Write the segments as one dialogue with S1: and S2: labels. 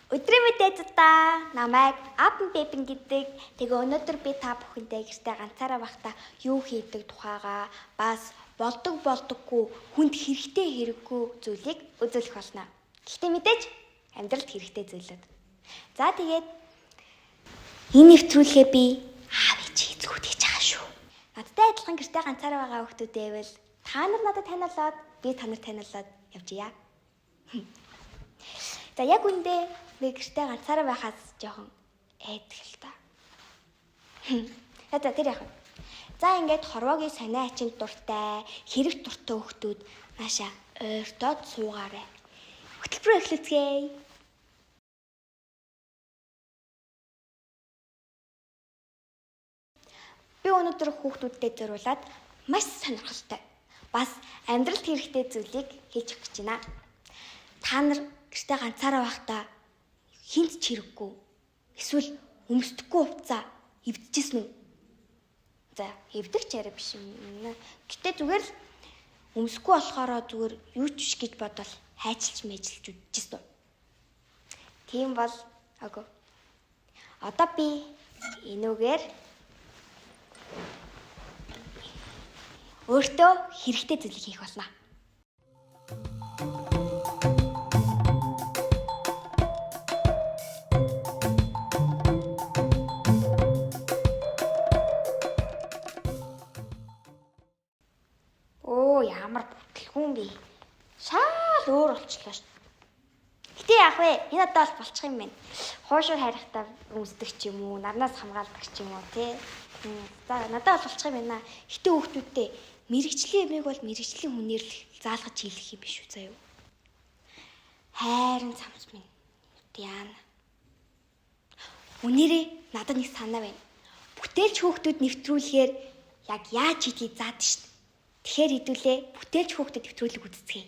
S1: Өдрийн мэдээ та намайг Апн Бэбин гэдэг. Тэгээ өнөөдөр би та бүхэндээ гэртээ ганцаараа байхдаа юу хийдэг тухайгаа бас болдоггүй хүнд хэрэгтэй зүйлийг үзүүлэх болно. Гэхдээ мэдээж амьдралд хэрэгтэй зүйлүүд. За тэгээд энэ нэвтрүүлгээ би аав ээж эзгүүд хийж байгаа шүү. Надтай адилхан гэртээ ганцаараа байгаа хүмүүстээвэл та нар надад таниалаад би та нарт таниалаад явжия. За яг үндэ би гэртээ ганцаараа байхаас жоохон айдах л та. За тэр яах вэ? За ингээд хорвоогийн сонио ачинд дуртай, хэрэг дуртай хүмүүс наашаа ойртоод суугаарай. Хөтөлбөр эхлүүлцгээе. Би өнөөдөр хүүхдүүдтэй зориулаад маш сонирхолтой. Бас амьдралд хэрэгтэй зүйлийг хийж өгч байна. Та нар гэртээ ганцаараа байхдаа хинт ч хэрэггүй. Эсвэл өмсдөггүй хувцас эвдэжсэн үү? За, эвдэх ч арай биш юм. Гэтэ зүгээр л өмсөхгүй болохоороо зүгээр юу ч биш гэж бодвол хайчилж мэжилж үдчихсэн үү? Тийм бол агуу. Одоо би энүүгээр өөртөө хэрэгтэй зүйлийг хийх болно. Ямар бүтлгүүн бэ? Шал өөр болчихлоо шүү. Гэтэ яах вэ? Энэ одоо бол болчих юм байна. Хуушур хайрахтаа үздэг ч юм уу, нарнаас хамгаалдаг ч юм уу тий. За надад бол болчих юм байна. Гэтэ хүүхдүүдтэй мэрэгчлийн юмыг бол мэрэгчлийн хүнээр л заалгаж хийх юм биш үү заяа. Хайрын цамц минь. Яана. Үнээрээ надад нэг санаа байна. Бүтээлч хүүхдүүд нэвтрүүлэхээр яг яаж хийдгийг заадаг шүү. Тэгэхээр хэдүүлээ бүтээлч хүүхдэд нэвтрүүлэг үздэг.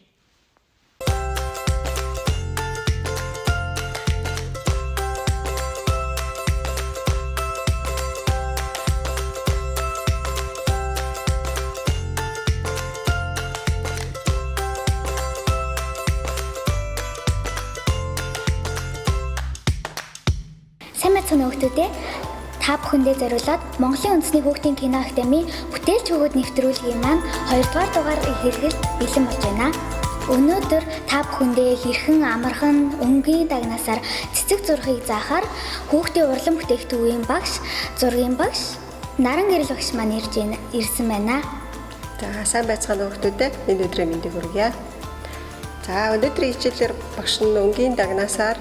S1: Сайн мэцэн хүүхдүүдээ та бүхэндээ зориулаад Монголын үндэсний хүүхдийн кино академийн бүтээлч хүүхэд нэвтрүүлгийн маань 2-р дугаар хэрэгэлд бэлэн болж байна. Өнөөдөр та бүхэндээ хэрхэн амархан өнгийн дагнасаар цэцэг зурхийг заахаар хүүхдийн урлан бүтээгдэхүүн багш, зургийн багш, наран гэрэл багш маань ирсэн байна.
S2: За сайн байцгаана хүүхдүүдээ энэ өдрийн мэндийг хүргье. За өнөөдрийн хичээлээр багш нь өнгийн дагнасаар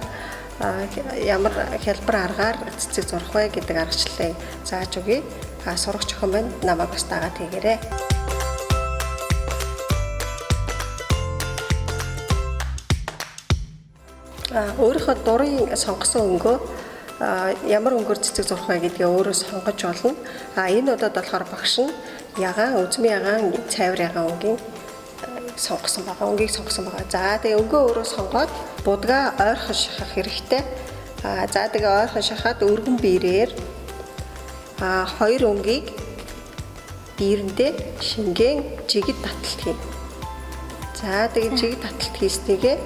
S2: ямар хялбар аргаар цэцэг зурх вэ гэдэг аргачлалыг зааж өгье. Сурагч охин маань намайг бас дагаад хийгээрэй. Өөрийнхөө дурын сонгосон өнгөө ямар өнгөөр цэцэг зурх вэ гэдгээ өөрөө сонгож болно. Энэ удаад болохоор багш нь ягаан, үзмийн ягаан, цайвар ягаан өнгийг сонгосон байгаа. За тэгээ өнгөө өөрөө сонгоод будгаа ойрхон шахах хэрэгтэй. За тэгээ ойрхон шахаад өргөн биерээр хоёр өнгийг биерэндээ шингэн жигд таталт хийнэ. За тэгээ жигд таталт хийснийгээ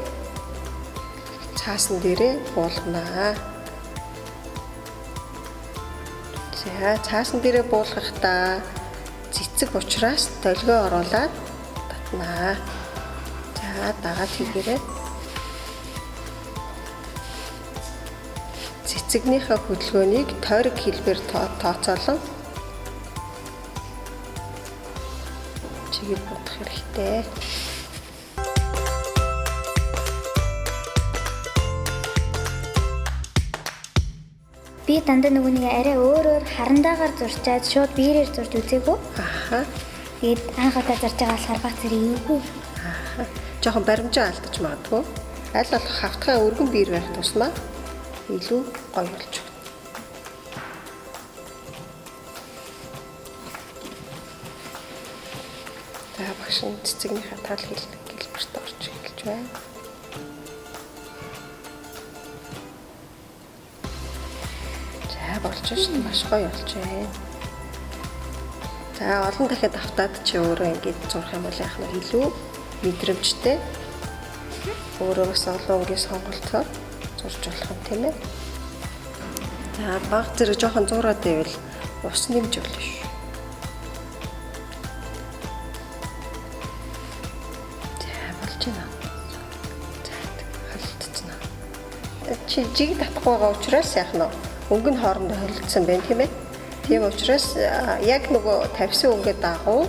S2: цаасан дээрээ буулгана. За цаасан дээрээ буулгахдаа цэцэг учраас долгио оруулаад татнаа. За дагаад хийгээрэй. Цэцэгнийхээ хөдөлгөөнийг тойрог хэлбэр тооцоолон чигээр бодох хэрэгтэй.
S1: Би дандаа нөгөө нэг арай өөрөөр харандаагаар зурчаад шууд биерээр зурж үзээгүй. Тэгээд анх удаа зарж байгаа болохоор баг зэрэг эвгүй.
S2: Жохон баримжаа алдаж магадгүй. Аль болох хавтгай өргөн биер байх тусмаа илүү гоё болж байна. За багш нь цэцэгнийхээ тал хэлдэг гэлбэрт орж эхэлж байна. За болж шин маш гоё болж байна. За олон дахиад автаад чи өөрөө ингэж зурх юм бол яах нь илүү мэдрэмжтэй. Өөрөө бас олон өнгийн сонголтоор зурж болох юм тийм ээ. За баг зэрэг жоохон зуураад байвал ус нэмж болно шүү. За болж байна. За холилдсон. Чи жиг татахгүй байгаа учраас яах нь өнгө нь хоорондоо холилдсон байна тийм ээ. Тийм учраас яг нөгөө тавьсан өнгөө дагуу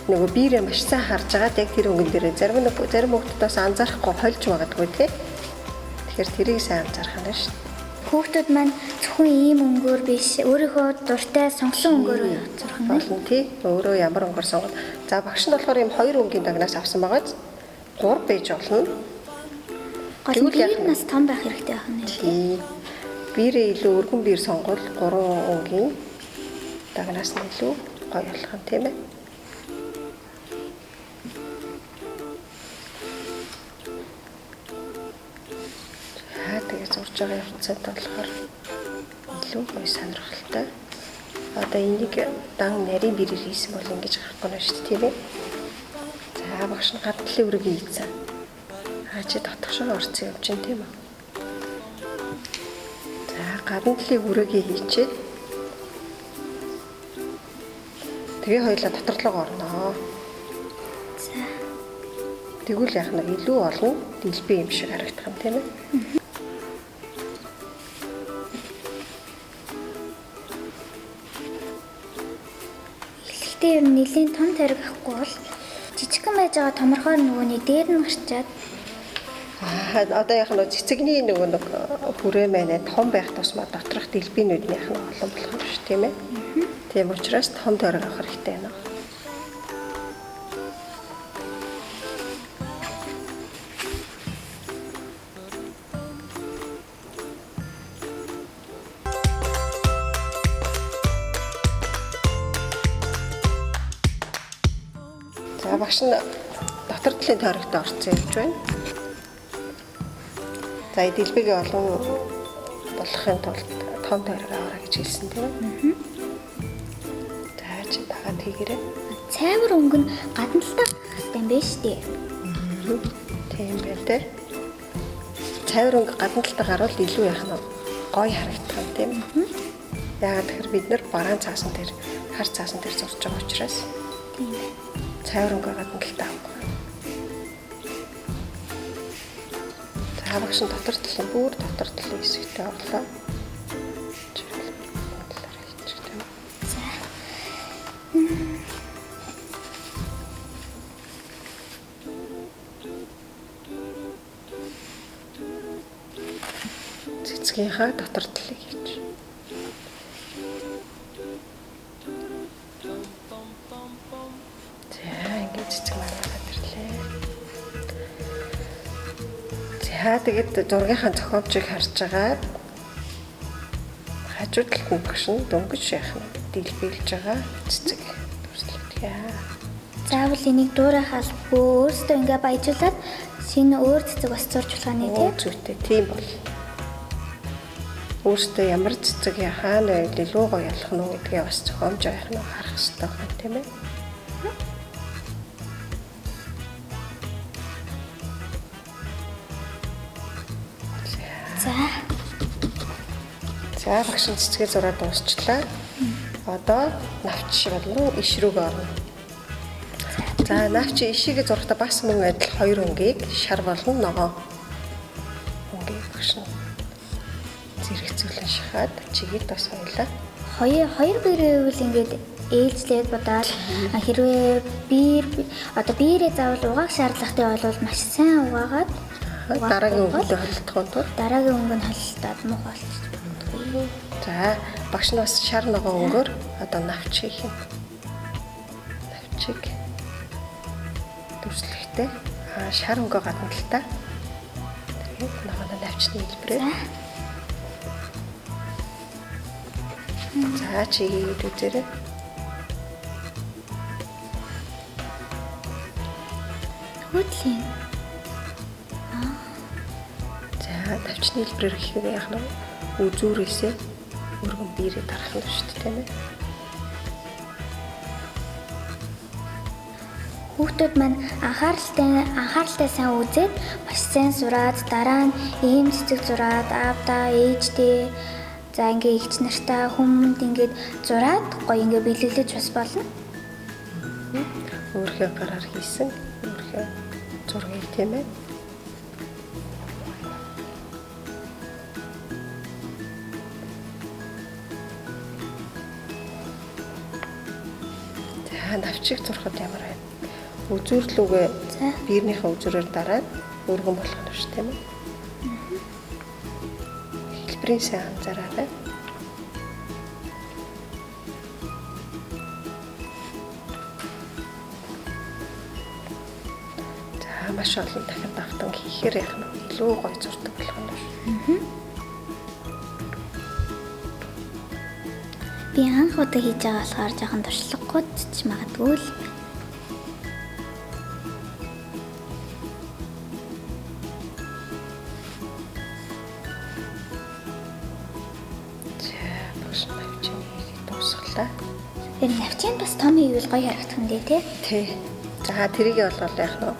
S2: нөгөө биерээ маш сайн харж агаад яг тэр өнгөн дээрээ зарим хүүхдүүдээс анзаарахгүй хольж магадгүй тий. Тэгэхээр тэрийг сайн анзаарах нь шүү.
S3: Хүүхдүүд маань зөвхөн ийм өнгөөр биш өөрийнхөө дуртай сонгосон өнгөөр зурх нь
S2: болно тий. Өөрөө ямар өнгөөр сонгоод. За багш нь болохоор ийм 2 өнгийн дагнаас авсан байгааз 3 байж болно.
S3: Гол нь нас том байх хэрэгтэй байна
S2: тий. Биерээ илүү өргөн биер сонгол 3 өнгийн дагнаас нь илүү гоё болох юм тийм ээ. Тэгээ зурж байгаа явцад болохоор илүү гоё сонирхолтой. Одоо энийг дан нарийн бэрээр хийсэн бол ингэж гарахгүй нь шүү дээ тийм ээ. За багш нь гадлын үрэг хийсэн. Чи дотгошоо орцсон юм чинь тийм үү. За гадна талын үрэгийг хийчихэд тэгээ хоёлаа доторлогоо орноо.
S3: За.
S2: Тэгвэл яг нэг илүү олон дэлбээ юм шиг харагдах юм тийм ээ.
S3: Эхлэлдээ ер нь нэлийн том тариг авахгүй бол жижигхан байж байгаа томорхоор нөгөөний дээр нь гарчаад
S2: Одоо яг нэг цэцэгний нөгөө нэг хүрээ мэнэ том байх тусмаа доторх дэлбийнүүд нь яг нэг олон болох юм шүү тийм ээ. Тийм учраас том тариг авах хэрэгтэй байна. За багш нь дотор талын тойрогт орцсон явж байна. За дэлбэгээ олон болохын тулд том тойрог аваарай гэж хэлсэн тийм үү? За чи дагаад хийгээрэй.
S3: цайвар өнгө нь гадна талдаа гарах хэрэгтэй юм байна шүү дээ.
S2: Тийм байна те. Цайвар өнгө гадна талдаа гарвал илүү яах нь гоё харагдах юм тийм үү? Яагаад тэгэхээр бид нар бараан цаасан дээр хар цаасан дээр зурж байгаа учраас
S3: Тийм байна.
S2: цайвар өнгө гадна талдаа авах. За багш нь дотор талын бүр дотор талын хэсэгтээ орлоо. Цэцгийнхаа дотор талыг хийж. За ингээд цэцэг маань гадарлаа. За тэгээд зургийнхаа зохиомжийг харж байгаа хажуу талд нь багш нь дөнгөж яах нь дэлбэлж байгаа цэцэг төрслөгдгийа.
S3: Заавал энийг дуурайх албагүй өөрсдөө ингээ баяжуулаад шинэ өөр цэцэг бас зурж болох нэ тий.
S2: Зүйтэй тийм бол. Өөртөө ямар цэцэг хаана байл илүү гоё ялах нь гэдгээ бас зохиомж авах нь харах хэрэгтэй байна тийм ээ.
S3: За.
S2: За багш нь цэцгээ зураад дуусчлаа. Одоо навч болон иш рүүгээ орно. За навч ишийг зурхдаа бас мөн адил 2 өнгийг шар болон ногоо өнгийг багш нь зэрэгцүүлэн шахаад чигийг бас хоёлаа.
S3: Хоёр биерээ үйл ингээд ээлжлээд бодоод хэрвээ биерээ заавал угаах шаардлагатай бол маш сайн угаагаад
S2: дараагийн өнгөтэй холилдох тул
S3: дараагийн өнгө нь холилдоод муу болчихсон.
S2: за багш нь бас шар ногоо өнгөөр одоо навч хийх юм. Навчиг дүрслэхтэй шар өнгөө гадна талтай. Тэгээд ногооны навчны хэлбэрээр. За чигийг үзээрэй.
S3: Хөдлийн.
S2: За навчны хэлбэрээр хийхээр яах нь үзүүрээсээ өргөн биерээ дарах нь шүү дээ тийм ээ.
S3: Хүүхдүүд маань анхааралтай сайн үзээд маш сайн зураад дараа нь ийм цэцэг зураад аавдаа ээждээ за ингээ ихч нартай хүмүүнд ингээд зураад гоё ингээ биелүүлж бас болно.
S2: Өөрийнхөө гараар хийсэн өөрийнхөө зургийг тийм ээ. За навчиг зурхад ямар байна? Үзүүрлүүгээ биернийхээ үзүүрээр дараад өргөн болгоно ш тийм ээ. Хэлбэрийн сайн анзаараарай. За маш олон дахин давтан хийхээр яг нь илүү гоё зурдаг болгоно ш.
S3: Би анх удаа хийж байгаа болохоор жоохон туршлагагүй ч магадгүй л. Тэр навчийн бас том хийвэл гоё харагдах юм дээ тий.
S2: За тэрийг бол яг нь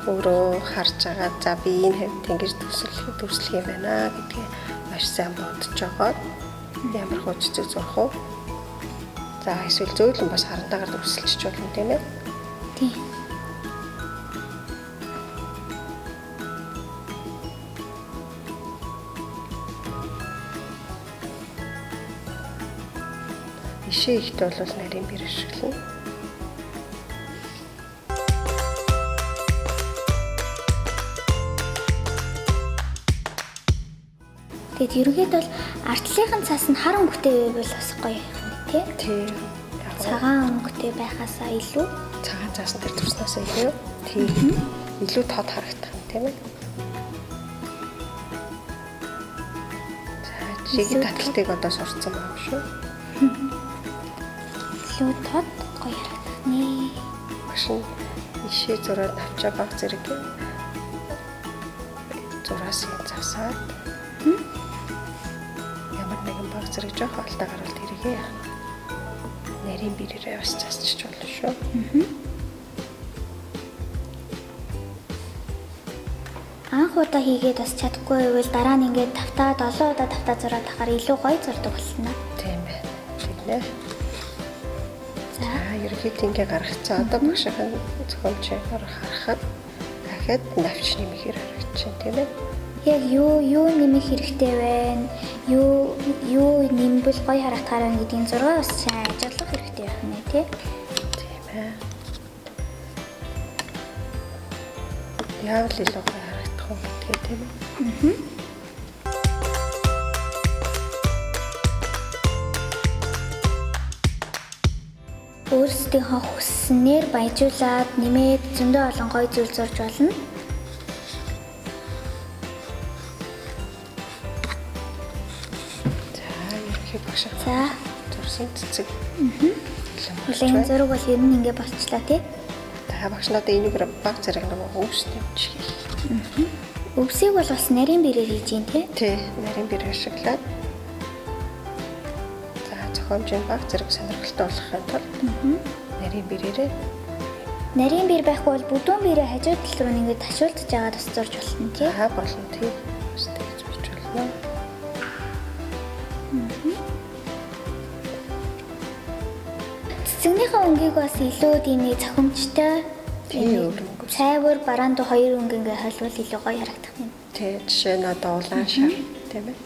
S2: өөрөө харж байгаа. За би энэ хэв тэнгиж төслөх юм байна гэдгээ маш сайн бодож байгаа. Ямар хөө цэцэг зурх уу? За эсвэл зөөлөн бас харантайгаар төсөлчих болно тийм ээ.
S3: Тий.
S2: Ишээ ихт бол нарийн бэр ашиглана.
S3: Тэгэд ерөнхийд бол артлынхын цаас нь хар өнгөтэй байвал бас гоё юм тий.
S2: Тий.
S3: Цагаан өнгөтэй байхаасаа илүү
S2: цагаан цаасан дээр турснаасаа илүү тий. Илүү тод харагдах юм тийм ээ. За жигийн таталтыг одоо сурцсан байна шүү.
S3: илүү тод гоё харагдах нэ.
S2: Машин ишээ зураад авчаа баг зэрэг зураас засаад ямар нэгэн баг зэрэг жоох алдаа гарвал тэргээ нарийн бэрээрээ бас засчих болно шүү.
S3: Анх удаа хийгээд бас чадахгүй байвал дараа нь ингээд 5-7 удаа зураад тахаар илүү гоё зурдаг болно.
S2: Тийм байна. Тэгнэ. За ерөнхийдөө ингээ гаргацсан. Одоо багшийн зохиомжоор харахад дахиад навч нэмэхээр харагдчихэв тийм ээ.
S3: Яг юу нэмэх хэрэгтэй вэ? Юу нэмбэл гоё харагдахаар байна гэдгийг зургаа бас сайн ажиглах хэрэгтэй байх нэ тий.
S2: Тийм ээ. Яг л илүү гоё харагдах уу гэдгээ тийм ээ.
S3: Өөрсдийнхөө хүснээр баяжуулаад нэмээд зөндөө олон гоё зүйл зурж болно. За
S2: зурсан цэцэг.
S3: Хүлээн зураг бол ер нь ингээ болчлаа тий.
S2: Та багш надад энийг баг зэрэг нэг өвс тэмчих.
S3: Өвсийг бол бас нарийн бэрээр хийж юм тий.
S2: Тий, нарийн бэрээр ашиглаад. За зохиомжийн баг зэрэг сонирхолтой болгохын тулд нарийн бэрээрээ.
S3: Нарийн бэр байхгүй бол бүдүүн бэрээ хажуу тал руу ингээд ташуулдж байгаа бас зурж болно тий.
S2: Аа болно тий. Өстэй зурж болно.
S3: Цэцэгнийхээ өнгийг бас илүү тийм нэг цохимжтой цайвар бараанд хоёр өнгө ингээ холбол илүү гоё харагдах юм.
S2: Тий, жишээ нь одоо улаан шар тийм ээ.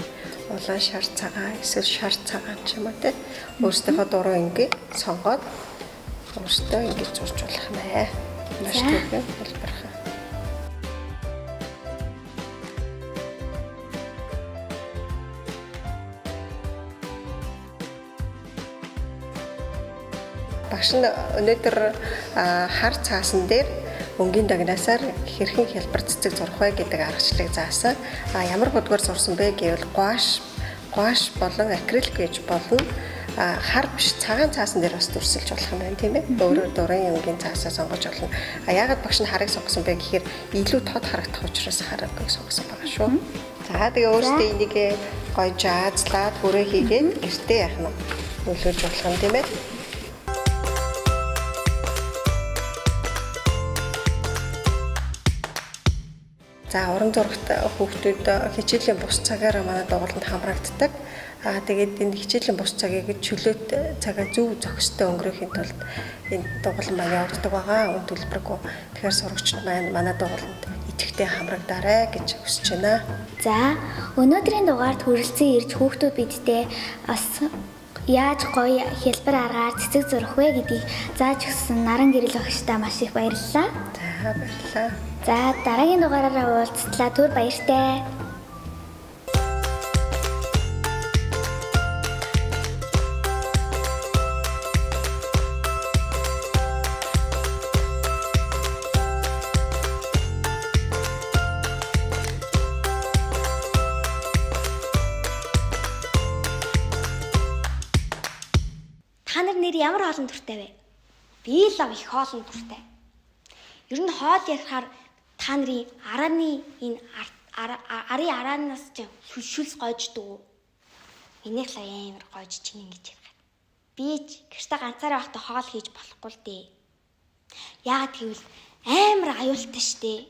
S2: Улаан шар цагаан эсвэл шар цагаан ч юм уу тий. Өөрсдийнхөө дуруу ингээ сонгоод өөртөө ингээ зурж болох нэ. Маш түргэн хэлбэрхэ. Багш нь өнөөдөр хар цаасан дээр өнгийн дагнасаар хэрхэн хялбар цэцэг зурх вэ гэдэг аргачлалыг заасан. Ямар бодгоор зурсан бэ гэвэл гуаш болон акрилик гэж болно. Хар биш цагаан цаасан дээр бас дүрсэлж болох юм байна тийм ээ. Өөрөө дурын өнгийн цаасаа сонгож болно. Яагаад багш нь харыг сонгосон бэ гэхээр илүү тод харагдах учраас харыг сонгосон байгаа шүү. За тэгээ өөртөө энийг гоё жаазлаад хүрээ хийгээд гэртээ яах нь нөлөөлж болох юм тийм ээ. За уран зурагт хүүхдүүд хичээлийн бус цагаараа манай дугууланд хамрагддаг. Тэгээд энэ хичээлийн бус цагийг чөлөөт цагаа зөв зохистой өнгөрөөхийн тулд энэ дугуулан маань явагддаг байгаа. Үн төлбөргүй. Тэгэхээр сурагчид маань манай дугууланд идэвхтэй хамрагдаарай гэж хүсэж байна.
S3: За өнөөдрийн дугаард хүрэлцэн ирж хүүхдүүд бидтэй бас яаж гоё хэлбэр аргаар цэцэг зурх вэ гэдгийг зааж өгсөн Наран гэрэл багштай маш их баярлалаа.
S2: За баярлалаа.
S3: За дараагийн дугаараараа уулзтлаа. Түр баяртай.
S1: Та нар нэр ямар хоолн дуртай вэ? Би л их хоолн дуртай. Ер нь хоол ярихаар та нарын арааны энэ арын араанаас ч шүлс гойждаг уу? Энийг л амар гойж чинь ингэж ярих. Би ч гэртээ ганцаараа байхдаа хоол хийж болохгүй л дээ. Яагаад гэвэл амар аюултай штэ.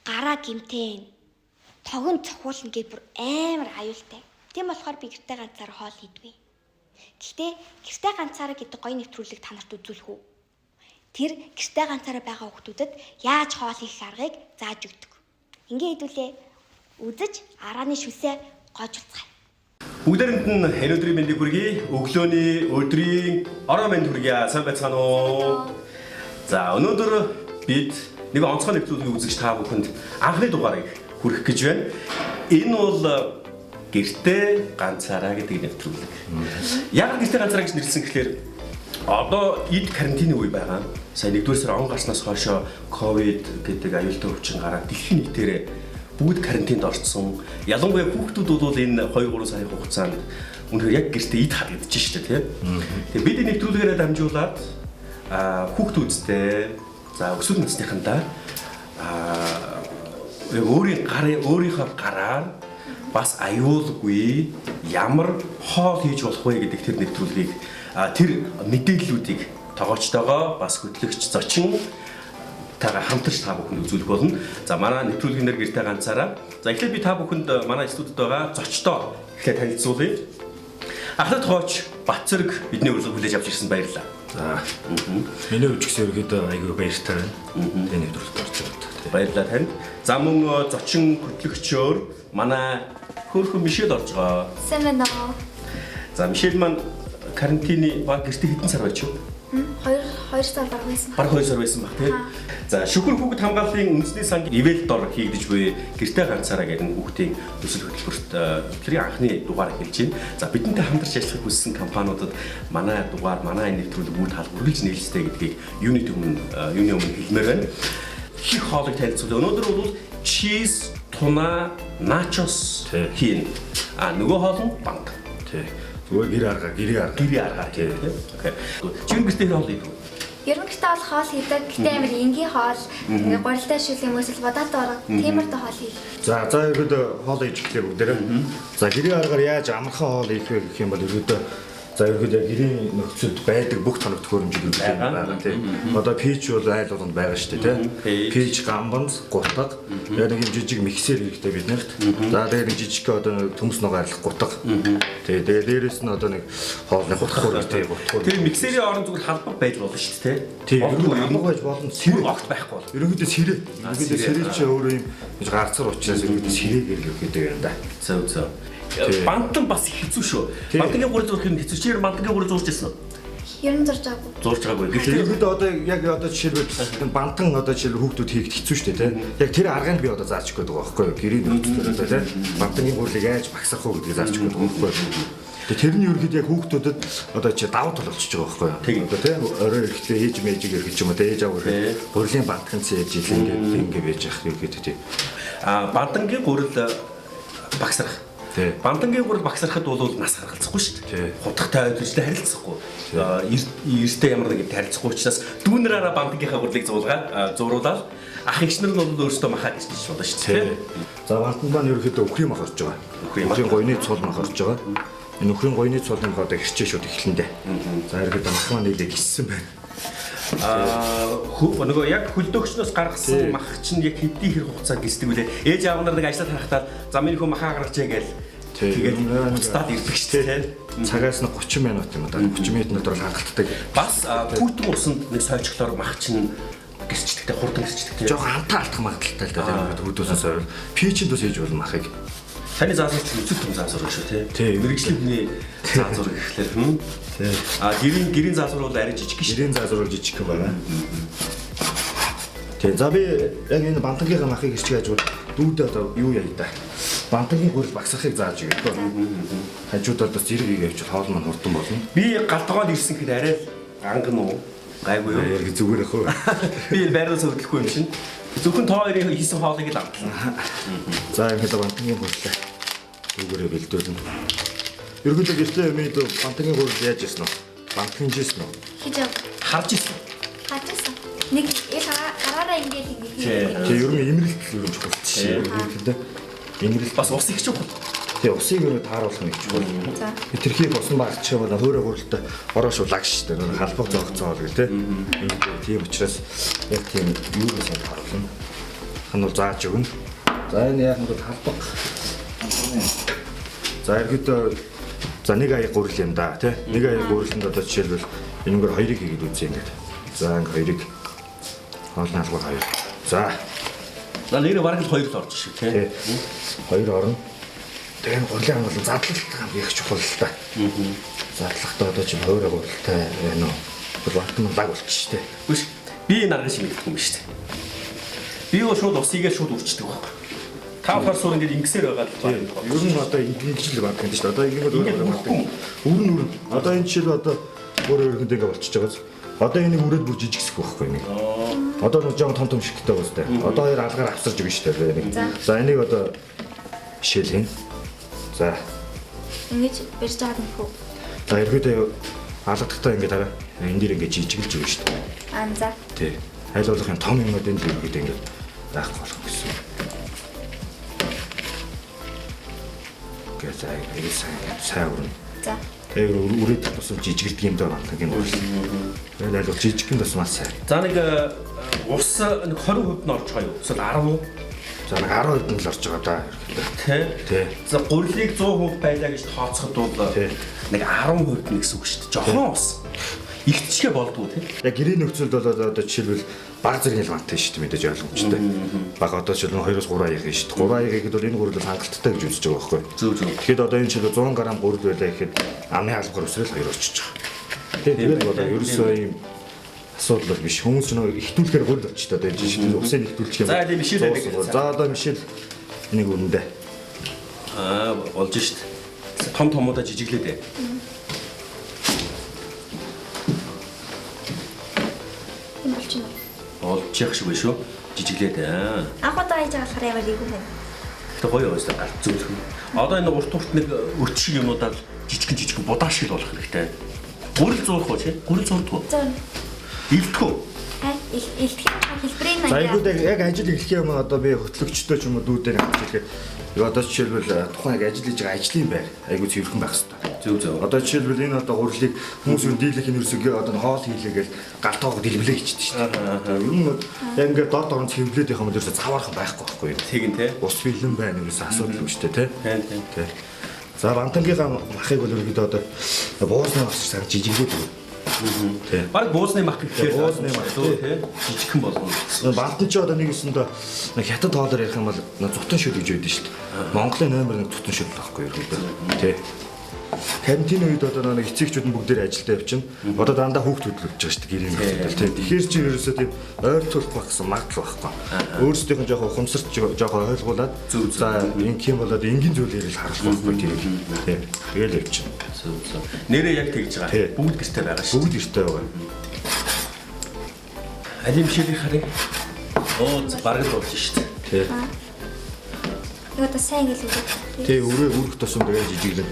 S1: Гараа гимтэн. Тогон цохуулна гэж бүр амар аюултай. Тийм болохоор би гэртээ ганцаараа хоол хийдвэ. Гэхдээ гэртээ ганцаараа гэдэг гоё нэвтрүүлэг та нарт үзүүлэх үү? Тэр гэртээ ганцаараа байгаа хүүхдүүдэд яаж хоол хийх аргыг зааж өгдөг. Ингээ хэдүүлээ үзэж арааны шүсээ гойжулцгаая.
S4: Бүгдээрэнд нь өнөөдрийн мэндийг хүргэе. Өглөөний өдрийн орон мэнд хүргэе. Сайн байцгаана уу? За өнөөдөр бид нэг онцгой нэвтрүүлгийг үзэж та бүхэнд анхны дугаарыг хүргэх гэж байна. Энэ бол гэртээ ганцаараа гэдэг нэвтрүүлэг. Яг гэртээ ганцаараа гэж нэрлсэн гэхээр одоо эд карантины үе байгаа. Сая 1-р сар он гарснаас хойш ковид гэдэг аюултай өвчин гараад дэлхийн нийтээр бүгд карантинд орсон. Ялангуяа хүүхдүүд бол энэ 2-3 сарын хугацаанд үнэхээр яг гэртээ эд хадагдаж штэ тийм. Тэгээ бид энэ нэвтрүүлгээрээ дамжуулаад хүүхдүүдтэй за өсвөр насныхандаа өөрийнхөө гараар бас аюулгүй ямар хоол хийж болох вэ гэдэг тэр нэвтрүүлгийг тэр мэдээллүүдийг тоогоочтойгоо бас хөтлөгч зочин тагаа хамтарч та бүхэнд үзүүлэх болно. За манай нэвтрүүлгийн нэр гэртээ ганцаараа. За эхлээд би та бүхэнд манай студид байгаа зочтой эхлээд танилцуулъя. Ахлах тооч Батцэрэг бидний урилгыг хүлээж авч ирсэн баярлалаа.
S5: За миний өвч гэсэн ерөөдөө айгүй баяртай байна. Энэ нэвтрүүлэгт орж ирээд.
S4: Баярлалаа танд. За мөн зочин хөтлөгчөөр манай хөөрхөн Мишель орж байгаа.
S3: Сайн байна уу?
S4: За Мишель маань карантины баг гэртээ хэдэн сар байж вэ?
S3: 2 сар баг байсан.
S4: Бараг 2 сар байсан баг тийм. За шүхэр хүүхэд хамгааллын үндэсний сангийн ивэл дор хийгдэж буй гэртээ ганцаараа гэдэг хүүхдийн төсөл хөтөлбөрт тэрийн анхны дугаар хэлж байна. За бидэнтэй хамтарч ажиллахыг хүссэн компаниудад манай дугаар манай нэвтрүүлэг үр таал үргэлж нээлттэй гэдгийг юуны өмнө хэлмээр байна. Их хоолыг танилцуулъя. Өнөөдөр бол чиз, туна, начос хийн. Нөгөө хоол нь бант.
S5: Тий. Зүгээр гэрээ аргаа.
S4: Тий. Окей. Чи гэртээ хоол идэх үү?
S3: Ер нь гэртээ хоол хийдэг. Гэтэ амар энгийн хоол. Ингээ гурилтай шүл юм эсвэл бодаатай орго. Тиймэрхүү хоол хий.
S5: За ерөөдөө хоол хийж эхлэе бүгдээрээ. За гэрээ аргаар яаж амархан хоол хийх вэ гэх юм бол ерөөдөө за ерөөдөө гэрийн нөхцөлд байдаг бүх тоног төхөөрөмжүүд байгаа тийм. Одоо пич бол айл болгонд байгаа шүү дээ тийм. Пич, гамбанц, гутаг. Яг нэг юм жижиг миксер хэрэгтэй биднэрт. За дээр нэг жижиг одоо төмс нугаарлах гутаг. Тэгээ дээрээс нь одоо нэг хоолны хутгах хэрэгтэй гутгах.
S4: Тэр миксерийн орон зүгээр халбаг байж болно шүү дээ
S5: тийм. Халбаг байж болно.
S4: Сэрэг огт байхгүй бол.
S5: Ерөнхийдөө сэрээ. Ерөнхийдөө сэрээ чи өөрөө юм гарцар учраас ерөнхийдөө сэрээг ирэх юм да.
S4: Зөв. Бантан бас их хэцүү шүү. Бантангийн гурил зурх юм хэцүү. Чи бантангийн гурил зурж ирсэн үү?
S3: Ер нь зурж байгаагүй.
S4: Зурж байгаагүй.
S5: Гэхдээ ерөнхийдөө одоо яг одоо жишээлбэл бантан одоо жишээл хүүхдүүд хийх хэцүү шүү дээ тийм. Яг тэр арганд би одоо зааж өгөх гэдэг байгаа байхгүй юу? Гэрийн нөхцөлөөр тийм. Бантангийн гурилыг яаж багсах вэ гэдгийг зааж өгөх гэдэг байхгүй юу? Тэгээ тэрний ерөнхийдөө яг хүүхдүүдэд одоо чи давуу тал болчихж байгаа байхгүй юу? Одоо тийм орой ирэхдээ ээж мэжиг ирэх ч юм уу ээж аваа ирэх. Гурилын бантанц ээж ингэ байж явах ерөнхийдөө тийм.
S4: Бантангийн гурил багсрах. Бантангийн гурил багсрахад бол нас харгалзахгүй шүү дээ. Хутгатай ойролцоо харилцахгүй. Эртээ ямар нэг харилцахгүй учраас дүүнэраараа бантангийнхаа гурилыг зуруулаад ах эгч нар нь бол өөрсдөө махаад ирж болно шүү дээ.
S5: За бантан маань ерөөхдөө өхрийн мах орж байгаа. Өхрийн гойны цул мах орж байгаа. Энэ өхрийн гойны цул мах одоо хэрчээ шууд эхлэндэ. За ерөөхдөө мах маань нэлээд гиссэн байна.
S4: нөгөө яг хөлдөөгчнөөс гаргасан мах чинь яг хэдий хэрэг хугацаанд гисдэг үлээ. Ээж аав нар нэг ажиллаад харахтаа за миний хүн махаа гаргажээ гээл. Тэгээд буцтаад ирдэг шүү дээ.
S5: Цагаас нь 30 минут юм да. 30 минутын дотор хангалттай.
S4: Бас хүүтэн усанд нэг сойжглоор мах чинь гисчдэгтэй хурдан гисчдэгтэй.
S5: Жохон антаа алдах магадaltaй л да. Тэгээд хөлдөөсөөс ойр пичэнд ус хийж болно махыг.
S4: Таны заасуур чинь өцөг том заасуур шүү тий. Мэргэжлийн хүний заасуур гэхлээр тий. Гэрийн заасуур бол арай жижиг шүү.
S5: Гэрийн заасуур бол жижиг юм байна. Тий. За би яг энэ бантангийн махыг ирчих яаж бол дүүдээ одоо юу яа да. Бантангийн гурил багсахыг зааж өгöd. Хажуудаа бас зэрэг хийгээвч хоол маань хурдан болно.
S4: Би галтгоонд ирсэн гэхэд арай анган уу? Гайгүй юу?
S5: Яг зүгээр ах уу.
S4: Би байраас хөдлөхгүй юм шин. Зөвхөн тоо хоёрын хийсэн хоолыг л амтлаа.
S5: За ингээд бантангийн гурилаа дүүгээрээ бэлдүүлнэ. Ерөнхийдөө гэртээ минь бантангийн гурил яаж ирсэн нь? Бантангийн жийсэн нь.
S3: Хийж
S4: Харж ирсэн.
S3: хатсан. Нэг гараараа ингээд
S5: Тэгээ ер нь имрэлт л юм чухал чинь. Ерөнхийдөө имрэлт
S4: Бас ус их чухал.
S5: Тэгээ усыг өөрөө тааруулах нь чухал.
S3: За.
S5: Тэрхий босон багчих юм байна. Хөөрэ гурилтай ороош лагш шүү дээ. Халбаг зогцсон бол гэх тийм учраас яг тийм юу гэсэн тааруулна. Хан бол зааж өгнө. За энэ яг нь халбаг. За ерөөдөө за нэг аяг гурил юм да тий. Нэг аяг гуриланд одоо жишээлбэл энэгээр хоёрыг хийгээд үзье ингээд. За ингээд хоёрыг хоолны албаг хоёр. За.
S4: За нэр бараг л хоёр л орж шүү тий.
S5: Хоёр орно. Тэгээд гурилын бол задлалтаа их чухал л та. Задлахтаа одоо чи хоёроо гурилтай байна уу? Бантан баг болчих штэ.
S4: Үгүй би энэ арга шиг мэддэг юм шүү дээ. Би юу шууд усыгээ шууд үрчдэг байхгүй. Та болохоор сур ингээд ингэсээр байгаа л байна.
S5: Ер нь одоо ингэж л баг гэдэг шүү дээ. Одоо ингэ бол өрн. Одоо энэ жишээл одоо өөр өргөнд ингэ болчихж байгаа. Одоо энийг үрээд бүр жижигсэх байхгүй нэг. Одоо нэг жоон том шигтэй байна шүү дээ. Одоо хоёр алгаар авсарж өгнө шүү дээ нэг. За энийг одоо жишээл хийн. За.
S3: ингэж барьж байгаа юм хөө.
S5: За ерөөдөө алгадахтаа ингэ тараа. Энэ дээр ингэ жижиглж өгнө шүү дээ.
S3: За.
S5: Тий. Айл болох юм том юмнууд энэ дэргэд ингэ байхгүй болох гэсэн. Гэвч сайн өрнө.
S3: За.
S5: Тэгээд үрээд тусам жижигэрдэг юм даа байна гэх юм бол. Тэгээд айл бол жижигхэн бас маш сайн.
S4: За нэг ус нэг 20% нь орж байгаа юу? Эсвэл 10%?
S5: За нэг 10% нь л орж байгаа да.
S4: Тий. За гурилыг 100% байлаа гэж тооцоход бол нэг 10% нь гэсэн үг шүү дээ. Жохон ус. Игтчгээ болдгоо тий.
S5: Яг гэрийн нөхцөлд бол одоо жишээлбэл баг зэрэг элементтэй шүү дээ мэдээж ойлгомжтой. Баг одоо жишээлбэл 2-оос 3 аяг шүү дээ. 3 аяг гэхэд бол энэ гурил хангалттай гэж үзэж байгаа байхгүй.
S4: Зөв.
S5: Тэгэхэд одоо энэ жишээлбэл 100 г гурил байлаа гэхэд амны албар өсрөл 2 очиж байгаа. Тэгээд одоо ерөөсөө ийм асуудал бол биш. Хүмүүс ч нэг ихтүүлэхээр гурил очиж та тэгээд жишээлбэл усыг ихтүүлчих юм.
S4: За тийм мишэл.
S5: За одоо мишэл нэг үнэндээ.
S4: Болж шүү дээ. Том томуудаа жижиглээд. Олж явах шиг биш үү? Жижиглээд.
S3: Анх удаа хийж байгаа болохоор ямар ийгүү байна.
S4: Гэтэ гоё өстой гарц зөвлөх юм. Одоо энэ урт нэг өрч шиг юмудаа жижигхэн будаа шиг болох хэрэгтэй. Гурил зурх уу чи? Гурил зурдгүй.
S3: Зүүн.
S4: Илтгэв.
S3: Илтгэх хэлбэрийн маань.
S5: За айгууд яг ажил эхлэх юм одоо би хөтлөгчтэй ч юм уу дүүдээр хамт хэлэхэд одоо жишээлбэл тухайн ажил хийж байгаа ажлын байр айгуу зөвхөн байх хэрэгтэй.
S4: Зөв.
S5: Одоо жишээлбэл энэ одоо гурилыг хүмүүс юу дийлэх юм ерөөсөө одоо хоол хийлээгээл гал тоогоо дэлбэлээ хийчихдэг шүү дээ. Ер нь яг ингээд доод орон хэвлээд явах юм ерөөсөө цаваархан байхгүй байхгүй юу?
S4: Тэгин тий.
S5: Ус бэлэн байна ерөөсөө асуудал юм шүү дээ тий.
S4: Тийм.
S5: За бантангийн махыг бол ерөөдөө одоо буусны бас цаг жижиглээд өгнө. Тий.
S4: Бараг буусны мах гэхээр
S5: буусны мах
S4: тий. Жижигхэн болгоно.
S5: Бантан ч одоо нэг өсөндөө нэг хятад хоолоор ярих юм бол зутан шүд гэж байдаг шүү дээ. Монголын номер 1 зутан шүд байхгүй юу ерөөдөө. Тий. Карантин үед одоо нэг эцэгчүүд нь бүгдээр ажилдаа явчихна. Одоо дандаа хүүхд хөдлөж байгаа шүү дээ гэрийн нөхцөл тийм. Тэгэхээр чи ерөөсөө тийм ойртуулах гэсэн магадлал байхгүй. Өөрсдийнх нь жоохон ухамсарч жоохон ойлгуулад за ингийн болоод энгийн зүйлээр л харуулах байхгүй тийм. Тэгэл явчихна.
S4: Нэрээ яг тэгж байгаа. Бүгд гэртээ байгаа шүү.
S5: Бүгд гэртээ байгаа.
S4: Алим шилийг харъя. Бараг л болж шүү дээ.
S5: Тийм.
S3: Нөгөө та сайн гэлээ.
S5: Тийм өрөх тосом тэгээ жижиглэн.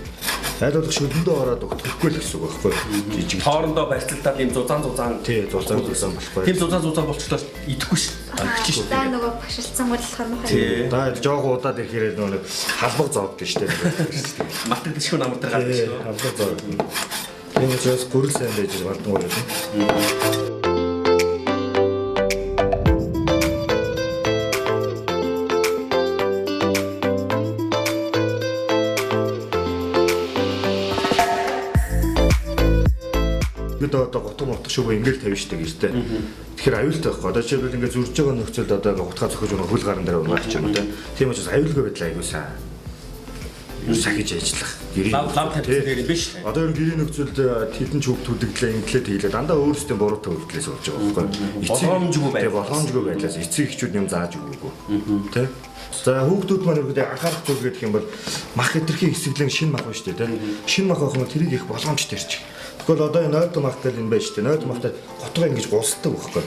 S5: Айл болох шүлэндээ ороод өгөхгүй л гэсэн үг байхгүй жижиг.
S4: Хоорондоо барьцалтаад ийм зузаан.
S5: Тий, зузаан болохгүй.
S4: Тийм зузаан болчихлоо идэхгүй шүү. Агч шүү.
S3: Та нөгөө багшилсан болохоор мохоо.
S5: Тий. Та жоохон удаад ирэхээр нөгөө халбаг зовдсон шүү дээ.
S4: Матер дэшгүй намар дээр гардаг шүү.
S5: Халбаг зовд. Энэ ч бас гөрөл сайн байж бардсан гоё юм. ерөөдөө одоо готго шөбөө ингээл тавина штэ гэж тэ. Тэгэхээр аюултай байхгүй. Одоо жишээлбэл ингээд зурж байгаа нөхцөлд одоо ингээд гутгаа зөхөж байгаа хөл гаран дээр унах ч юм уу тэ. Тийм учраас аюулгүй байдлаа аюулсаа юу сахиж ажиллах.
S4: Лав тавьчихсан юм биш.
S5: Одоо ер нь гэрийн нөхцөлд тэдэн ч хөвгт хөдөлгөлөө инглээ хийлээ дандаа өөрсдөө буруутай хөвгтлээс болж байгаа байхгүй. Боломжгүй байдлаас эцэг эхчүүд юм зааж өгөөгүй. Тэ? За хүүхдүүд маань үргэлж анхаарах зүйл гэх юм бол мах хэтэрхий хэсэглэн шин мах байна шүү дээ. Шин мах авах нь тэрийг их боломжтой ирчих. Тэгвэл одоо энэ 0 махтай л юм байна шүү дээ. 0 махтай готгоо ингэж гулсдаг байхгүй.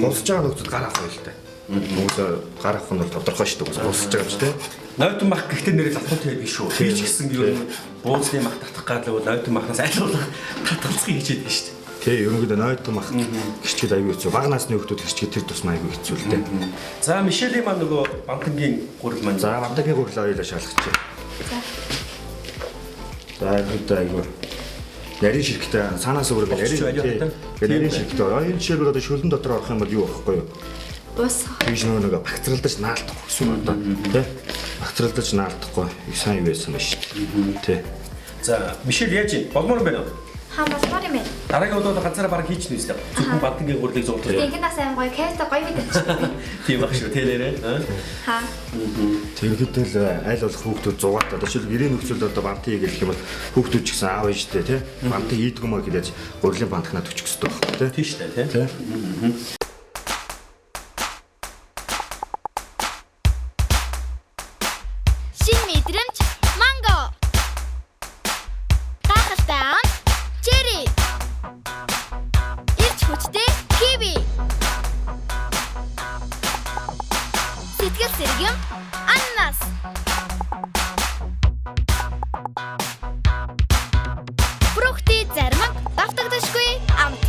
S5: Гулсж байгаа нөхцөл гарах байлтай. Хүмүүс гарах нь бол тодорхой шүү дээ. Гулсж байгаа юм шүү дээ.
S4: 0 мах гэхдээ нэрэл автомат биш шүү. Би ч гэсэн юу бууцны мах татах гал бол 0 махнаас айлуулах татгалцахыг хичээд байна шүү дээ.
S5: Тэ ерөнхийдөө 0 мах гिचгэд аягүй хэцүү. Бага насны хүүхдүүд гिचгэд тэр тусмаа аягүй хэцүү л дээ.
S4: За Мишелийн маань нөгөө бантангийн гурил маань.
S5: За бантангийн гурил хоёулаа шалгачаа. За энэ аягүй нарийн ширхтээ санаас өөр нарийн ширхтээ. Энэ жишээлбэл одоо шөлөн дотор орох юм бол юу байхгүй юу?
S3: Бус.
S5: Биш нөгөө багцралдаж наалтахгүй гэсэн одоо тий. Багцралдаж наалтахгүй сайн юу байсан ба шүү. Тий.
S4: За Мишель яаж юм? Болмоор байна уу?
S3: Болмоор юм байна.
S4: Дараагийн удаа ганцаараа бараг хийж нэвслээ. Зөвхөн бантангийн гурилыг зурдаг.
S3: Тэгин нас аим гоё кэфе гоё мэдээч.
S4: Тийм баг шүү тэлээрээ.
S3: Хаа.
S5: Тэрхэдэл аль болох хүүхдүүд зугаат одоо жишээл гэрийн нөхцөлд одоо бантыг гэх юм бол хүүхдүүд ч гэсэн аав ээжтэй тий. Бантыг ийдэг юм аа гэдэж гурилын бантхнаа төчих хэрэгтэй байна тий.
S4: Тийм шүү дээ тий.
S6: Шин мэдрэмж манго. Гахалтай ам чери. Ирч хүчтэй киви. Сэтгэл сэргэм ананас. Фрукти зармаг давтагдашгүй амт.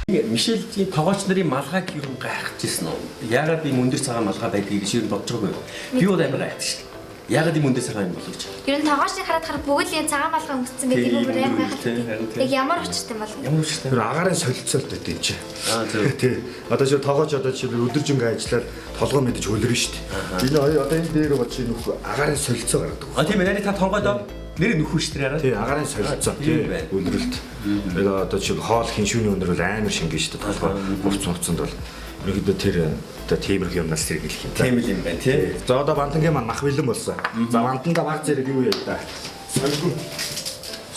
S4: Мишелийн тогооч нарын малгайг юу гайхажсэн үү? Яагаад ийм өндөр цагаан малгай байдгийг шир бодож байгаагүй юу? Би бол амар гайхдаг шүү дээ. Яагаад ийм өндөр цагаан юм болов гэж.
S3: Ер нь тоогоочны хараад бүгд л цагаан малгай өнгөцсөн гэдэг юм бүр амар гайхалтай. Яг ямар учиртай юм бол?
S4: Ямар учиртай?
S5: Тэр агарын солилцоолтой тийм чи.
S4: Зөв.
S5: Тий. Одоо чи тоогооч одоо жишээлбэл өдөржингөө ажиллаад толгой мэдэж хөлрөн шүү дээ. Энэ одоо энэ дээр бод чи нөх агарын солилцоо гаргадаг.
S4: Тийм ээ, та тонгойдоо нэр нөхөр шүү дээ.
S5: Тий, агарын солилцоо тий. Өндрөлт. Яг одоо чи хоол хиншүүний өндөр бол амар шингэн шүү дээ. Толгой хувцсанд бол ерөөдөө тэр одоо тиймэрхүү юмнаас сэргийлэх юм.
S4: Тийм л юм байна тий.
S5: За одоо бантангийн маань мах бэлэн болсон. За бантанда баг зэрэг юу яа да.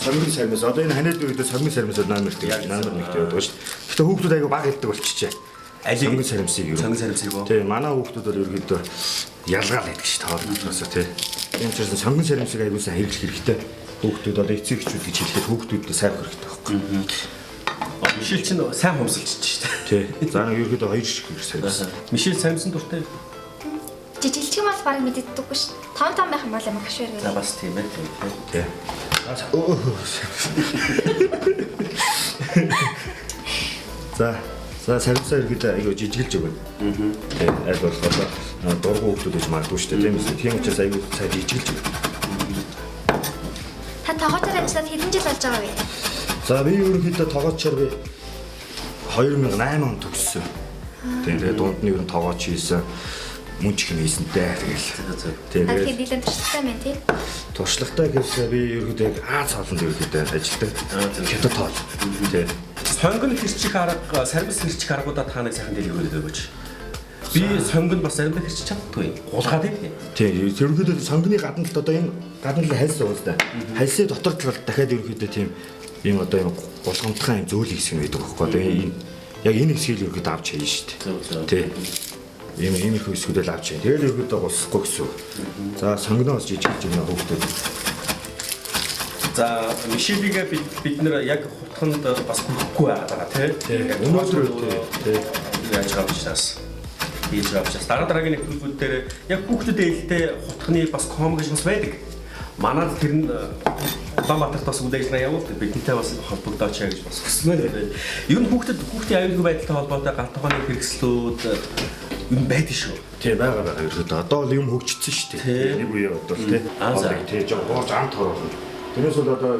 S5: Сомгийн сармис одоо энэ ханиад үедээ сомгийн сармисад номер 1 явдаг шүү. Гэтэ хүүхдүүд айгу баг хэлдэг болчихжээ. Сомгийн сармисыг юу?
S4: Сомгийн сармисыг юу?
S5: Тий, манай хүүхдүүд бол ерөөдөө ялгаал байдаг шүү тоолноосоо тий. Тийм учраас сомгийн сармисыг айгуусаа хэрэглэх хэрэгтэй. Хүүхдүүд одоо эцэг эхчүүд гэж хэлэхэд хүүхдүүдэд сайн хэрэгтэй байхгүй.
S4: Мишель чинь сайн хумсалж шүү дээ.
S5: Тий. За нэг ерөөдөө 2 шиг сармис.
S4: Мишель сармисан дуртай.
S3: Жижиглчих мал барыг мэддэггүй ш. Том том байх юм бол амар гашвэр
S4: За
S3: гээ.
S4: бас тийм ээ.
S5: Тий. За сармисаа ерөөдөө айгу жижиглж өгнө. Тий. Аль болох одоо дургу хүүхдүүд гэж магадгүй шүү дээ. Тийм үү? Тийм учраас айгу цаа жижиглж өгнө.
S3: Та тоогоочоор ажиллаад хэдэн жил болж байгаа вэ?
S5: За би ерөнхийдөө тоогоочоор би 2008 онд төгссөн. Тэгээд дунд нь ер нь тоогооч хийсэн. Мөн ч юм хийсэнтэй тэгэл.
S3: Тэгэхээр нэлээд туршлагатай байна тий.
S5: Туршлагатай гэсэн би ерөнхийдөө Аз хоолнд ерөнхийдөө ажилладаг. Хятад хоол. Тий.
S4: Сонгон хэрчих арга, сармис хэрчих аргуудаа та нэг сайхан дэлгэрүүлээд өгөөч. Би сонгонд бас заримдаа хэрчих чаддгүй. Гулгаад идэв.
S5: Тий. Ерөнхийдөө сонгоны гадна талд одоо энэ гадна л хальс байгаа л да. Хальсын дотор талд дахиад ерөнхийдөө тийм ийм одоо юм гулгамтхан юм зөөлөн хэсэг нь байдаг байхгүй. Одоо энэ яг энэ хэсгийг ерөнхийдөө авч хийж штэ. Тий. Ийм их хэсгүүдэл авч чинь. Тэгэл ерөөдөө гусахгүй гэсэн. За сонгоноос жижигч юм хөөхтэй.
S4: За Мишелийг бид нэр яг хутганд бас хүрэхгүй байгаа тий.
S5: Өнөөдөр тий.
S4: Яаж авчихсан. Хийж авчихсан. Дараагийн нэвтрүүлгүүд дээр яг хүүхдүүд ээлтэй хутганы бас комик бас байдаг. Манад тэр нь Улаанбаатарт бас үйл ажиллагаа явуулдаг. Бидэнтэй бас холбогдооч гэж бас хүсмээр байна. Ер нь хүүхдийн аюулгүй байдалтай холбоотой галтгооны хэрэгслүүд юм байдаг шүү.
S5: Тий байгаа ерөөдөө одоо л юм хөгжчихсөн шүү дээ. Нэг үе бодвол тий. Тий жоо гоож амт хороолно. Тэрнээс бол одоо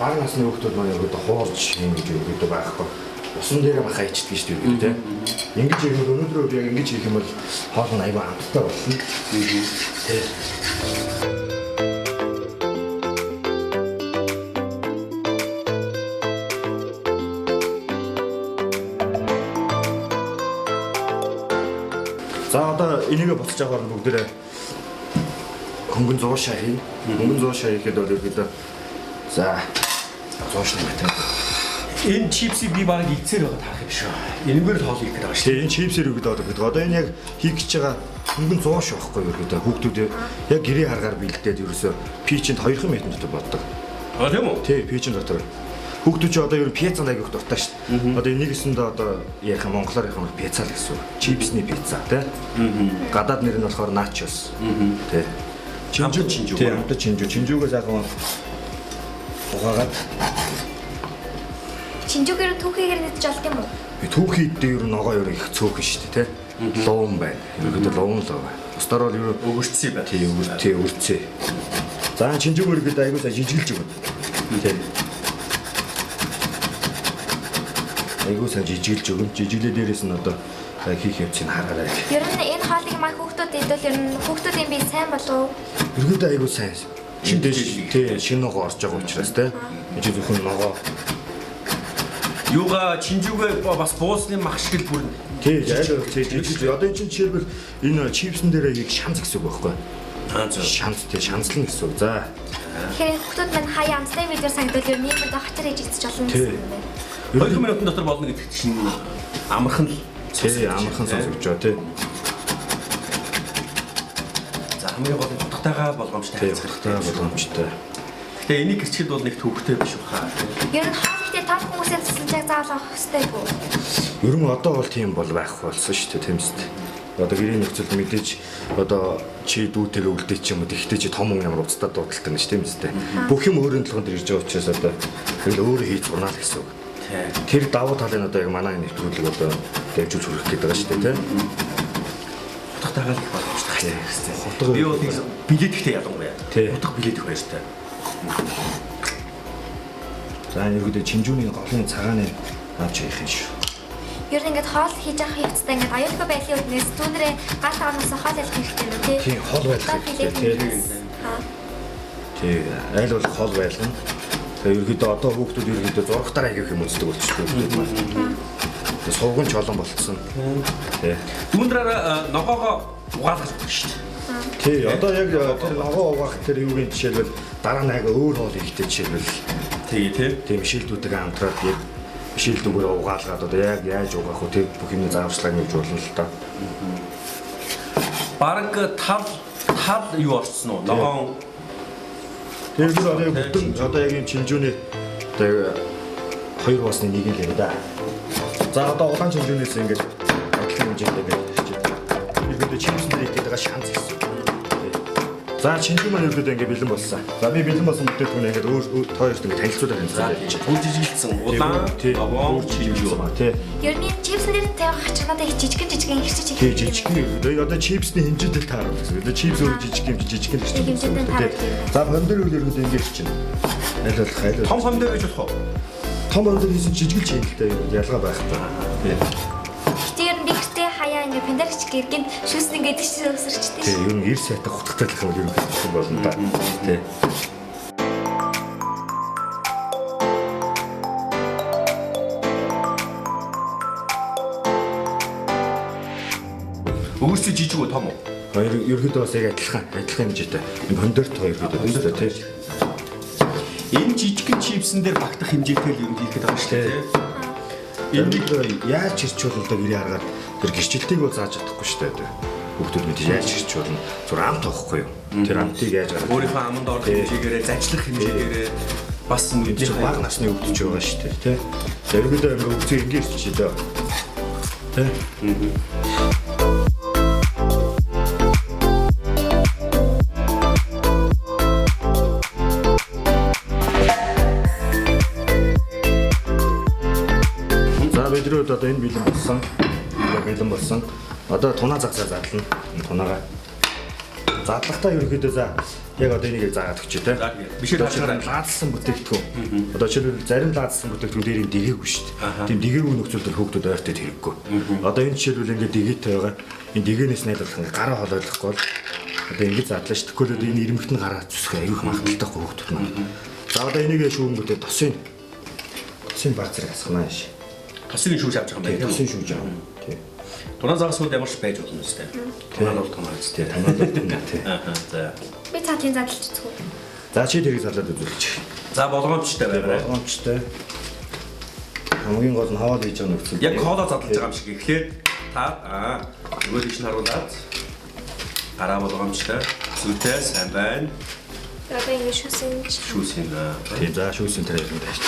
S5: бага насны хүүхдүүд маань ерөөдөө хоорж юм гэж ерөөдөө байхгүй. Усан дээр махаа ичдэг шүү дээ тий. Ингэж яг өнөөдөр яг ингэж хийх юм бол хоол нь аюу амттай болно. Тий. За одоо энийгээ буцаж аваад бүгдээрээ хөнгөн 100 шаа хий. Хөнгөн 100 шаа хийхэд бол ерөөдөө за 100 шаа гэдэг.
S4: Энэ чипсийг би баг ийцээр байгаа таах юм шүү. Энэгээр л хоол хийх гэдэг байгаа шүү.
S5: Тэгээ энэ чипсээр өгдөг гэдэг. Одоо энэ яг хийх гэж байгаа хөнгөн 100 шаа байхгүй ерөөдөө хүүхдүүд яг гэрээ харгаар бэлдээд ерөөсөө пичэнд 2 метр дотор боддог.
S4: А тийм үү?
S5: Тий, пичэнд дотор. Хүүхдүүд ч одоо ер нь пиццанд аяг их дуртай шүү дээ. Одоо энийг гэсэндээ одоо яг монголоор яг нь пицца л гэсэн. Чипсний пицца тий. Гадаад нэр нь болохоор начос. Тий.
S4: Чинжүү чинжүү.
S5: Тий, амт чинжүү. Чинжүүгээс яг нь угаагаад
S3: Чинжүүгээр түүхийгээр нэгж олд юм уу?
S5: түүхийд дээр ногоо ер их цөөхөн шүү дээ тий. Луун байна. Ерөөдөө луун л байна. Бусдаар бол ер нь
S4: Өгөрцсөн байна.
S5: тий, өвөрцөө. За чинжүүгээр гээд аягүй сайн жижиглж өгöd. Тий. Айгуу сайн жижиглж өгөн. Жижиглээ дээрээс нь одоо хийх явцыг хараарай.
S3: Ер нь энэ хоолыг маань хүүхдүүд идвэл ер нь хүүхдүүдийн бие сайн болов уу?
S5: Ерөөдөө айгуу сайн. Тий, шинэ ногоо орж байгаа учраас тий. Энд зөвхөн ногоо.
S4: Юуга чинжүүгээ бас буусны мах шиг л бүр
S5: Тий, яг жижиг. Одоо энэ чинь жишээлбэл энэ чипсэн дээр яг шанц гэсэн үг байхгүй. Шанц тий, шанцлан гэсэн үг. За.
S3: Тэгэхээр хүүхдүүд маань хаяа амстай видеор санагдвал ер нь ийм доктор хийж идэж болно гэсэн юм байна.
S4: 2 минутын дотор болно гэдэгт чинь амархан л
S5: Тий, амархан сонсогдож байгаа тий.
S4: за хамгийн гол нь утгатайгаа болгоомжтой
S5: Утгатай боломжтой.
S4: Гэтэ энийг гэрчэд бол нэг төвхтэй биш баха.
S3: Ер нь хоолтой тал хүмүүсийн цэцлэг заавал авах хэрэгтэй гоо.
S5: Ер нь одоо бол тийм бол байх болсон шүү дээ, тийм үстэй. Одоо гэрийн нөхцөлд мэдээж одоо чи дүүтэйгээ үлдээ ч юм уу тэгтээ чи том хүн ямар уцтаа дуудалтай нэг тийм үстэй. Бүх юм өөрийн толгойд ирж байгаа учраас одоо тэгэл өөрөө хийж зурнаа л гэсэн үг. Тэр давуу талын одоо яг манай нэвтрүүлэг одоо дэвжүүлж хүрэх гээд байгаа шүү дээ, тийм.
S4: Утгатайгаа л их боломжтой хэрэгтэй.
S5: Утга
S4: Би бол билет ихтэй ялангуяа.
S5: Тий.
S4: Утга билет их баяртай.
S5: За ерөөдөө чинжүүний голын цагааны авч явах юм шүү.
S3: Ер нь ингээд хоол хийж авах хэрэгцээ ингээд аюулгүй байдлын үднээс түүнэрээ гал тагаанаас хоол ялах хэрэгтэй юм тий.
S5: Тийм, хол байх хэрэгтэй, тий. Тий, аль болох хол байлгана. Тэгээ ерөөдөө одоо хүүхдүүд ерөөдөө зурагтаар аяг их юм үздэг болчихсон хүүхдүүд маань. Тэгээ сувган чолон болцсон. Тий.
S4: Түүндрээр ногоогоо угаалгаж өгөх шүү дээ.
S5: Тий, одоо яг тэр ногоо угаах тэр юугийн жишээлбэл дараа нь аяга өөр хоол ихтэй жишээлбэл тийм шилдүүдийг амтраад яг шилдүүгээр угаалгаад одоо яг яаж угаах вэ тэр бүх юмний зааварчилгааг нэгж болно л та.
S4: Бараг тал юу орцсон уу? Ногоон
S5: Тэр одоо яг бүтэн одоо яг юм чинжүүний одоо 2 басны нэг л юм да. За одоо улаан чинжүүнээс ингээд бодлого хэмжээтэй ингээд чипсэн дээр идэдэг шанс гэсэн. За чинжүү маань ерөөдөө ингээд бэлэн болсон. За би бэлэн болсон бүтээгдэхүүн ингээд өөр тоёрт ингээд танилцуулаад байна.
S4: бүр жижиглсэн улаан ногоон чинжүү ба
S5: тий.
S3: Ер нь чипсэн дээр тавих хачнаад их жижигэн хэрчиж
S5: Тий жижигхэн одоо чипсний хэмжээтэй тааруулж гэсэн. Одоо чипс өөр жижигхэн жижигхэн гэж
S3: хэмжээтэй тааруулж байна.
S5: За хондөр үл ерөөдөө ингээд чинь. Аль болох аль
S4: том хон дээр гэж болох уу?
S5: том хондөр хийсэн жижигэл чийлэлтэй ялгаа байх та. Тий.
S3: Гэтэ ер нь би гэртээ хаяа ингээд пендарч гэргэн шүүс ингээд тийш өсөрчтэй.
S5: Тий, ер нь ир сайтах хутгтайлах юм ер нь хэвчэн болно да. Тий.
S4: Өөрсдөө жижиг үү том уу?
S5: Ерөөдөө бас яг адилхан хэмжээтэй. Энэ хондорт ерөөдөө тий.
S4: Энэ жижигхэн чипсэн дээр багтах хэмжээтэй л юм хийхэд байгаа шүү дээ.
S5: Энийг яаж чирчүүлэн одоо гэрээ харгаад тэр гэрчлэлтийг бол зааж чадахгүй шүү дээ. Хүүхдүүд мэдээж яаж чирчүүлэн зүр амт авахгүй юу? Тэр амтыг яаж гаргах?
S4: Өөрийнхөө аманд орох хэмжээгээрээ зажлах хэмжээгээрээ бас
S5: мэдээж баг насны хүүхдүүд ч байгаа шүү дээ, тий. Ерөөдөө ингээ хүүхдээ ингэж чий дээ. Тий. Өдрөд одоо энэ бэлэн болсон. Одоо тунаа загсаа задлана. Тунаага задлахтаа ерөөдөө за яг одоо энийг заагаад өгч тий.
S4: Бишээр
S5: лаадсан бүтээгдэхүүн. Одоо жишээлбэл зарим лаадсан бүтээгдэхүүн дээр энэ дэгээгүй шүү дээ. Тийм дэгээгүй нөхцөлд хүүхдүүд ойртоод хэрэггүй. Одоо энэ жишээлбэл ингээд дэгээтэй байгаа. Энэ дэгээнээс найдварлах ингээд гараа холойлохгүй бол одоо ингэж задлаа шүү. Тэгэхгүй л энэ ирмэгтэн гараа зүсэх аюух магадaltaй хүүхдүүд маань. За одоо энийг шүүмгүүдээ тосын баг зэрэг асгана шээ.
S4: Тосын шүүж авч байгаа юм байна.
S5: Тосын шүүж авах. Тий.
S4: Тунаа загас сууд ямар ч байж болно үстэй. Тунаа бол тунаа үстэй.
S5: Танаад байна тий.
S4: За.
S3: Би цаатын задлж үзэх үү?
S5: За чи тэрийг залаад үзүүлж.
S4: За болгоомжтой байгаарай.
S5: Болгоомжтой. Хамгийн гол нь хоол хийж байгаа нөхцөл.
S4: Яг хоолоо задлаж байгаа юм шиг. Эхлээд та нөгөө тийш нь харуулад гараа болгоомжтой. Зүтэй сайн байна.
S3: Одоо ингэ шүүсэн.
S4: Шүүсэн.
S5: Тий за шүүсэн тэр юм байж.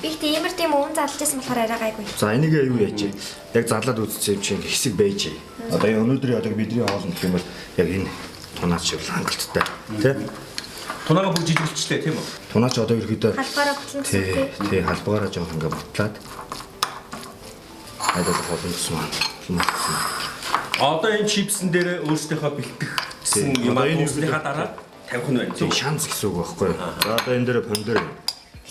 S3: Би тиймэр тийм өвн залж байсан болохоор арай гайгүй.
S5: За энийг юу яаж яг зарлаад үзсэн юм чинь хэсэг байж. Одоо өнөөдрийн одоо бидний хоол гэх юм бол яг энэ тунаач шиг хангалттай тий.
S4: Тунаага бүр жижиглэлчлээ тийм үү?
S5: Тунаач одоо ерөөдөө
S3: Халбаараа бүтлэн гэсэн үг тий.
S5: тий халбаагаараа жоох ингээ бутлаад айдаа холон гэсэн юм.
S4: Одоо энэ чипсэн дээр өөрсдийнхөө бэлтгэсэн юм өөрсдийнхаа дараа тавих нь байна.
S5: Тий шанс гэсэн үг байхгүй юу? За одоо энэ дээр помидор.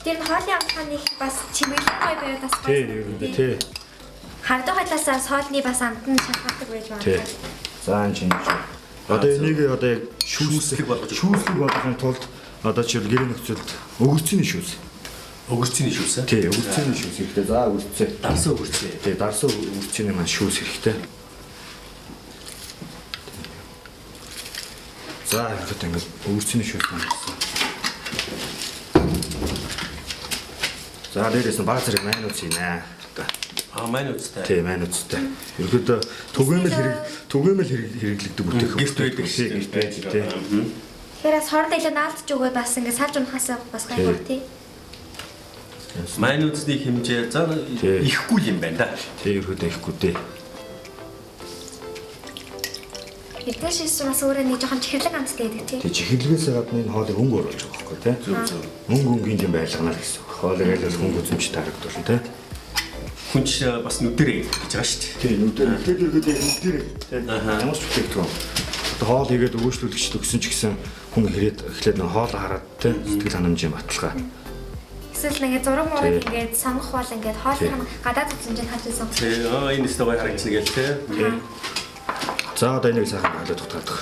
S3: Тэр нь хоолны амтханы их бас чимэглэн гой байгаад бас
S5: Тий ерөөдөө тий.
S3: хардаа хайлаасаас хоолны бас амтан шалгадаг байж
S5: Тий.
S3: байна.
S5: За энэ чинь. Одоо энийг одоо яг шүүслэг болгохын тулд одоо чи гэрээ нөхцөлд өгөрцөний шүүс.
S4: Өгөрцөний шүүс.
S5: Тий, өгөрцөний шүүс хэрэгтэй. За өгөрцөө.
S4: Дарсан өгөрцөө.
S5: Тий, дарсан өгөрцөний маань шүүс хэрэгтэй. За ихэд ингээд өгөрцөний шүүс маань гэсэн. За дээрээс нь баг зэрэг маань үсэ нэ.
S4: Маань үстэй.
S5: Тий, маань үстэй. Ерөөдөө түгээмэл хэрэглэгдэг бүтээх.
S4: Гэрт байдаг шүү дээ.
S5: Гэрт байдаг тий.
S3: Тэгэхээр бас хоорондоо илүү наалдж өгөөд бас ингэ салж унахаас бас гайгүй тий.
S4: Маань үсний хэмжээ за ихгүй юм байна да.
S5: Тий, ерөөдөө ихгүй дээ.
S3: Эдгээр шийс бас өөрөө нэг жоохон чихэрлэг амттай байдаг тий.
S5: Тий, чихэрлэгээс гадна энэ хоолыг өнгө оруулж байгаа байхгүй тий.
S4: Зөв.
S5: Өнгөнгийн юм байлганаа гэсэн. Хоолыг айлал хөнгө үзэмж тарагдуулна тий.
S4: Хүнч бас нүдэрээ гэж байгаа шүү дээ.
S5: Тий, нүдээр ихэд ерөөдөө нүдээр тий. Ямар ч бүтээгдэхүүн. Одоо хоол хийгээд өгөөжлүүлэгч төгсөн ч гэсэн хүн ирээд эхлээд нэг хоол хараад тий сэтгэл ханамжийн баталгаа.
S3: Эсвэл ингэ зураг мураг ингээд сонгох бол ингээд хоолны гадаад үзэмжийг харж байсан.
S4: Тий, энэ сторой харагдсан гээл тий.
S5: За одоо энийг сайхан хаалт утгаадаг.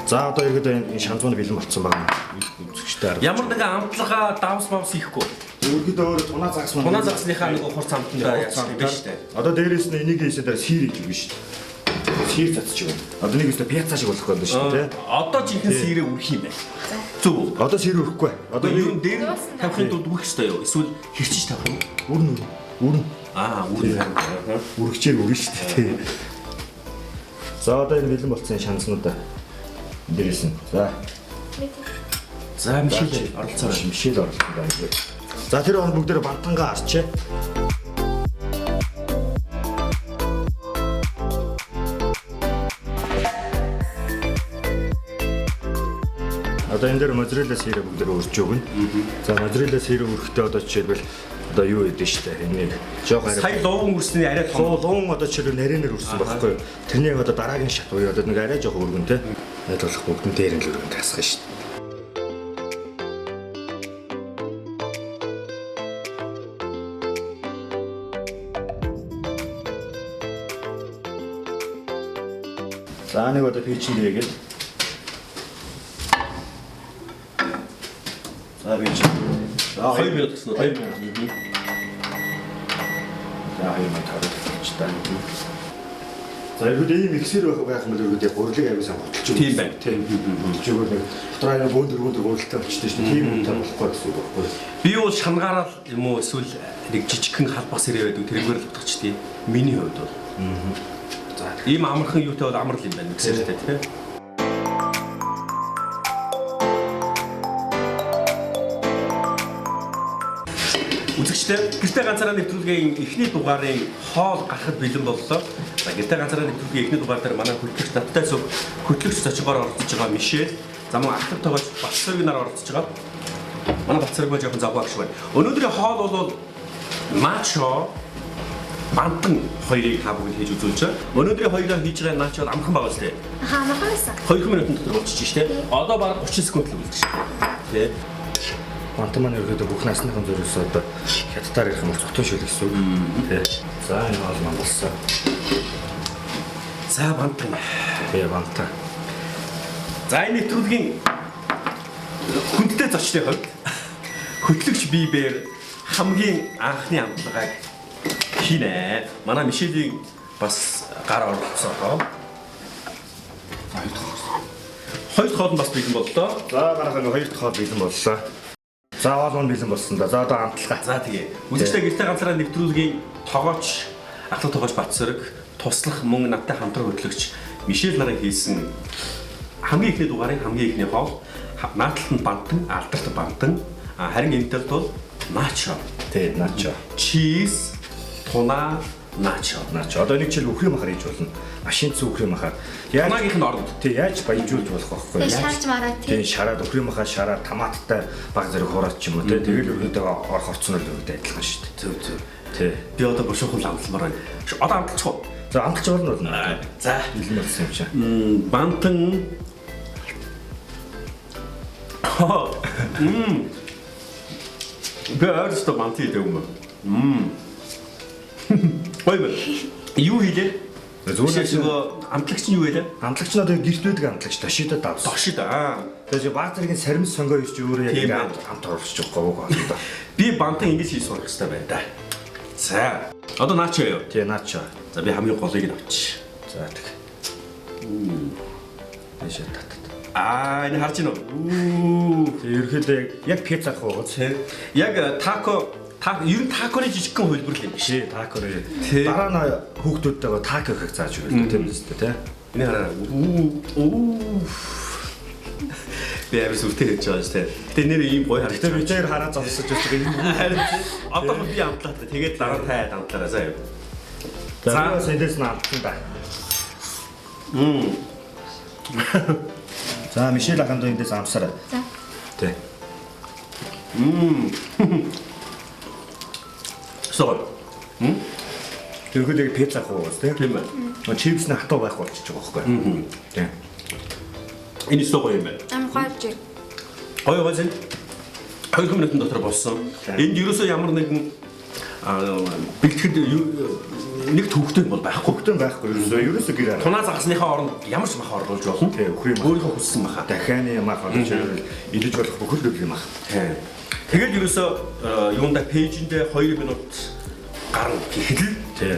S5: За одоо иргэд энэ шанзууны бэлэн болцсон байна. Үзэгчтэй арга.
S4: Ямар нэгэн амтлага давс мавс хийхгүй.
S5: Иргэд өөр тунаа загас маань.
S4: Тунаа загсныхаа нөгөө хурц амтандаа яасан юм биш үү?
S5: Одоо дээрээс нь энийг хийсэн дээр сир хийх биш. Сир цацчих юм. Одоо нэг өстө пьяца шиг болох юм шүү дээ.
S4: Одоо жинхэнэ сэрээ үрэх юм байна. Зөв.
S5: Одоо сир өрөхгүй.
S4: Одоо юу дээр тавихын тулд үрэх ёстой юу? Эсвэл хэрчиж тавих юм?
S5: Үрнэ.
S4: Үрнэ.
S5: Үргчээр үрнэ шүү дээ. За одоо энэ бэлэн болцсон шанснуудаа дээрээс нь. За
S4: Мишель оролцоо.
S5: Мишель оролцсон байна. За тэр он бүгдээр бантангаа арчээ. Одоо энэ дээр моцарелла сирэ бүгдээр өрж өгнө. За моцарелла сирэ өрөхдөө одоо жишээлбэл одоо юу гэдэг штэ энийг жоох арай
S4: Сая луун үрсний арай том.
S5: луун одоо жишээлбэл нарийнэр өрсөн байхгүй юу? Тэрний одоо дараагийн шат буюу одоо нэг арай жоох өргөн те. Ойлгох бүгдэн дээр нь л өргөн тасах штэ. За нэг одоо пичин дээгээд. За пичин. За
S4: 2 минут гэсэн. 2 минут.
S5: За 2 минут тавьчихсан. За ерөөд ийм миксер байх юм бол ерөөд гурлыг аягүй сайн готолч юм.
S4: Тийм байна.
S5: Тийм. Готолч өгөөл нэг дотроо бөөдөр гурлалтай болчтой шүү дээ. Тийм үнэтэй болохгүй гэсэн үг байхгүй.
S4: Би бол шангараад юм уу эсвэл нэг жижигхэн халбас ирээ байдаг тэргээр л утгачдгийг. Миний хувьд бол. За ийм амархан юутай бол амар л юм байна миксертэй тийм. Үзэгчдээ гэртээ ганцаараа нэвтрүүлгийн эхний дугаарын хоол гарахад бэлэн боллоо. За гэртээ ганцаараа нэвтрүүлгийн эхний дугаар дээр манай хөтлөгч Таттай Сүг хөтлөгч зочгоор оролцож байгаа Мишель, за мөн ахлах тоглогч Батцэрэг нар оролцож байгаа. Манай Батцэрэг маань жоохон завгүй агш байна. Өнөөдрийн хоол бол мачо бантан хоёрыг та бүгд хийж үзүүлж байгаа. Өнөөдрийн хоёроо хийж байгаа начо амхан байгаа шүү дээ.
S3: Амархан байсан.
S4: 2 минутын дотор болчих чинь шүү дээ. Одоо бараг 30 секунд л үлдчих. Тэ.
S5: Бантан маань ерөөдөө бүх насныхан зүрээс одоо хятадаар ирэх юм бол цотон шил гэсэн үг. Тэ. За энэ бол маань болсон.
S4: За бантан.
S5: Би бантан.
S4: За энэ нэвтрүүлгийн хүндтэй зочдын хувьд хөтлөгч Бибер хамгийн анхны амтлагааг хийнэ. Манай Мишелийн бас гар оролцоогоо. Хоёр дахь хоол нь бас бэлэн боллоо.
S5: За манайхаа хоёр дахь хоол бэлэн боллоо. За хоол нь бэлэн болсон да. За одоо амтлага.
S4: За тэгээ. Үзэгчдээ гэртээ ганцаараа нэвтрүүлгийн тогооч, ахлах тогооч Батсөрөг, туслах мөн надтай хамтран хөтлөгч Мишель нарын хийсэн хамгийн ихний дугаарын хамгийн ихний хоол наадлалт нь бантан, алдарт бантан, харин энэтэй бол начо.
S5: Тэ начо.
S4: Чиз, туна, начо.
S5: Начо. Одоо нэг жил өхрийн махаар хийж болно. Машин цүү өхрийн махаар.
S4: Тунагийн нь ордод.
S5: Тэ яаж баяжуулж болох вэ?
S3: Тэгээ шаарж мараа
S5: тий. Шараад өхрийн махаар шараад томаттай баг зэрэг хураач ч юм уу тий. Тэгэл өргөдөг орох хувцснаар өргөдөг адилхан шүү дээ.
S4: Зөв зөв.
S5: Тий.
S4: Би одоо бошоохон амталмаар байна. Одоо амталчих уу?
S5: За амталж болно.
S4: За
S5: бэлэн болсон юм шиг.
S4: Бантан. Би өөрөөсөө бантан идэх юм. Баймаа. Юу хийлээ? Зүгээр амтлагч нь юу вэ?
S5: Амтлагч нь одоо гэрт байдаг амтлагч дошидод давс.
S4: Дошид
S5: Тэгээ баг зэргийн саримс сонгоо ирж өөрөө яг амт оруулж байгаа гоо.
S4: Би бантан ингэж хийж сурах хэрэгтэй байна да. За. Одоо наачо юу?
S5: Тий наачо.
S4: За би хамгийн голыг нь авчих.
S5: За тэг. Эшээ татад.
S4: Энэ харж байна уу?
S5: Ерөөдөө яг пицца хоо тий.
S4: Яг тако ер нь таконы жижигхэн хөлбөрлөл юм биш.
S5: Таконы. Дараа нь хүүхдүүдтэйгээ тако хийх зааж өгöll тийм үстэй тий.
S4: Энэ хараа. Би авис үлтэй хийж байгаа шүү дээ. Гэтэ нэр ийм гоё харагдав.
S5: Би зээр хараа зовсож байгаа юм.
S4: Одоо би амтлаа. Тэгээд дараа таад амтлаараа заа.
S5: За сэндээс нь амтлаа да. За Мишель аханд эндээс амсараа.
S3: За.
S5: Тий.
S4: Соо.
S5: Тэрхүү пицца хоо тий.
S4: Тийм ээ.
S5: Чипс нь хатуу байх болчихж байгаа байхгүй. Тий.
S4: Энэ соо юм байна.
S3: Гойж.
S4: Гоё зэн. 2 минутын дотор болсон. Энд ерөөсөө ямар нэгэн бэлтгэд нэг төвхтөн бол байхгүй.
S5: Төвхтөн байхгүй. Ерөөсөө гэрээ.
S4: Тунаа загасныхаа оронд ямар ч мах оруулж болно.
S5: Тий, өхрийн мах.
S4: Өөрийнхөө хүссэн маха.
S5: Дахианы мах олж идэж болох бүхэл өхрийн мах.
S4: Тий. Тэгэл ерөөсөө юунда пэйжиндээ 2 минут гарна гэхэл
S5: тий.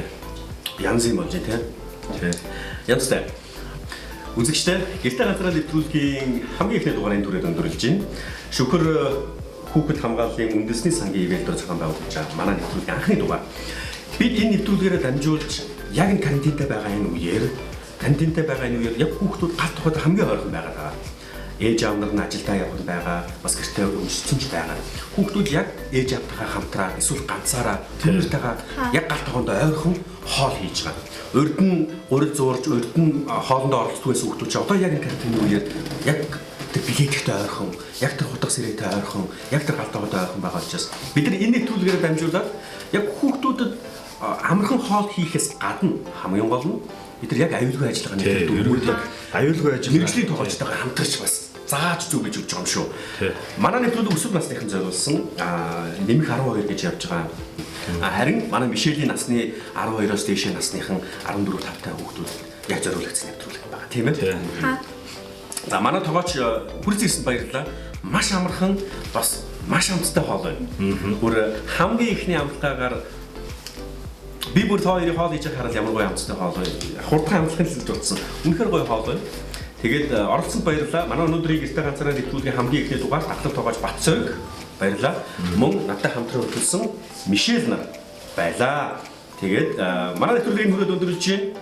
S4: Янз юм болж тий.
S5: Тий.
S4: Янзтай. Үзэгчдээ гэртээ ганцаараа нэвтрүүлгийн хамгийн ихний дугаарын түрээд өндөрлж байна. Шүхэр хүүхэд хамгааллын үндэсний сангийн ивэлтээр зохион байгуулж байгаа манай нэвтрүүлгийн анхны дугаар. Бид энэ нэвтрүүлгээрээ дамжуулж яг энэ карантинтай байгаа энэ үеэр яг хүүхдүүд галт тухайд хамгийн ойрхон байгаа даа. Ээж аав нар нь ажилдаа явах байгаа, бас гэртээ өмссөн ч байгаа. Хүүхдүүд яг ээж аавтайгаа хамтраа эсвэл ганцаараа тэрнтэйгээ яг галт тухайд ойрхон хоол хийж байгаа. Урд нь гурил зуурж, урд нь хоолндоо оролцдоггүйс хүүхдүүд ч одоо яг энэ карантины үеэр яг тэр билетгэхтэй ойрхон, яг тэр хутга сэрээтэй ойрхон, яг тэр галт тухайд ойрхон байгаа учраас бид нар энэ нэвтрүүлгээрээ дамжуулаад яг хүүхдүүдэд амархан хоол хийхээс гадна хамгийн гол нь бид нар яг аюулгүй ажиллагааны
S5: төлөвлөлт аюулгүй ажиллагаа
S4: мэргэжлийн тоглолтойгоо хамтарч бас зааж зүг гэж өгч байгаа юм шүү. Манай нэвтрүүлэг өсвөр насныхан зориулсан нэмэх 12 гэж явж байгаа. Харин манай Мишелийн насны 12-оос дээшээ насныхан 14-5 хүүхдүүд яг зориулагдсан нэвтрүүлэг байгаа тийм ээ. За манай тогооч хүрэлцэн ирсэнд баярлалаа. Маш амархан бас маш амттай хоол байна. Бүр хамгийн ихний амтлагаагаар би бүр хоёрын хоол хийж хараад ямар гоё амттай хоол вэ? Хурдан амтлахын хэлж утсан. Үнэхээр гоё хоол байна. Тэгээд оролцсонд баярлалаа. Манай өнөөдрийн гэртээ ганцаараа нэвтрүүлгийн хамгийн ихний дугаар ахлах тогооч Батсөрөг баярлалаа. Мөн надтай хамтран хөтлсөн Мишель нар байлаа. Тэгээд манай нэвтрүүлгийн хүрээд өндөрлж байна.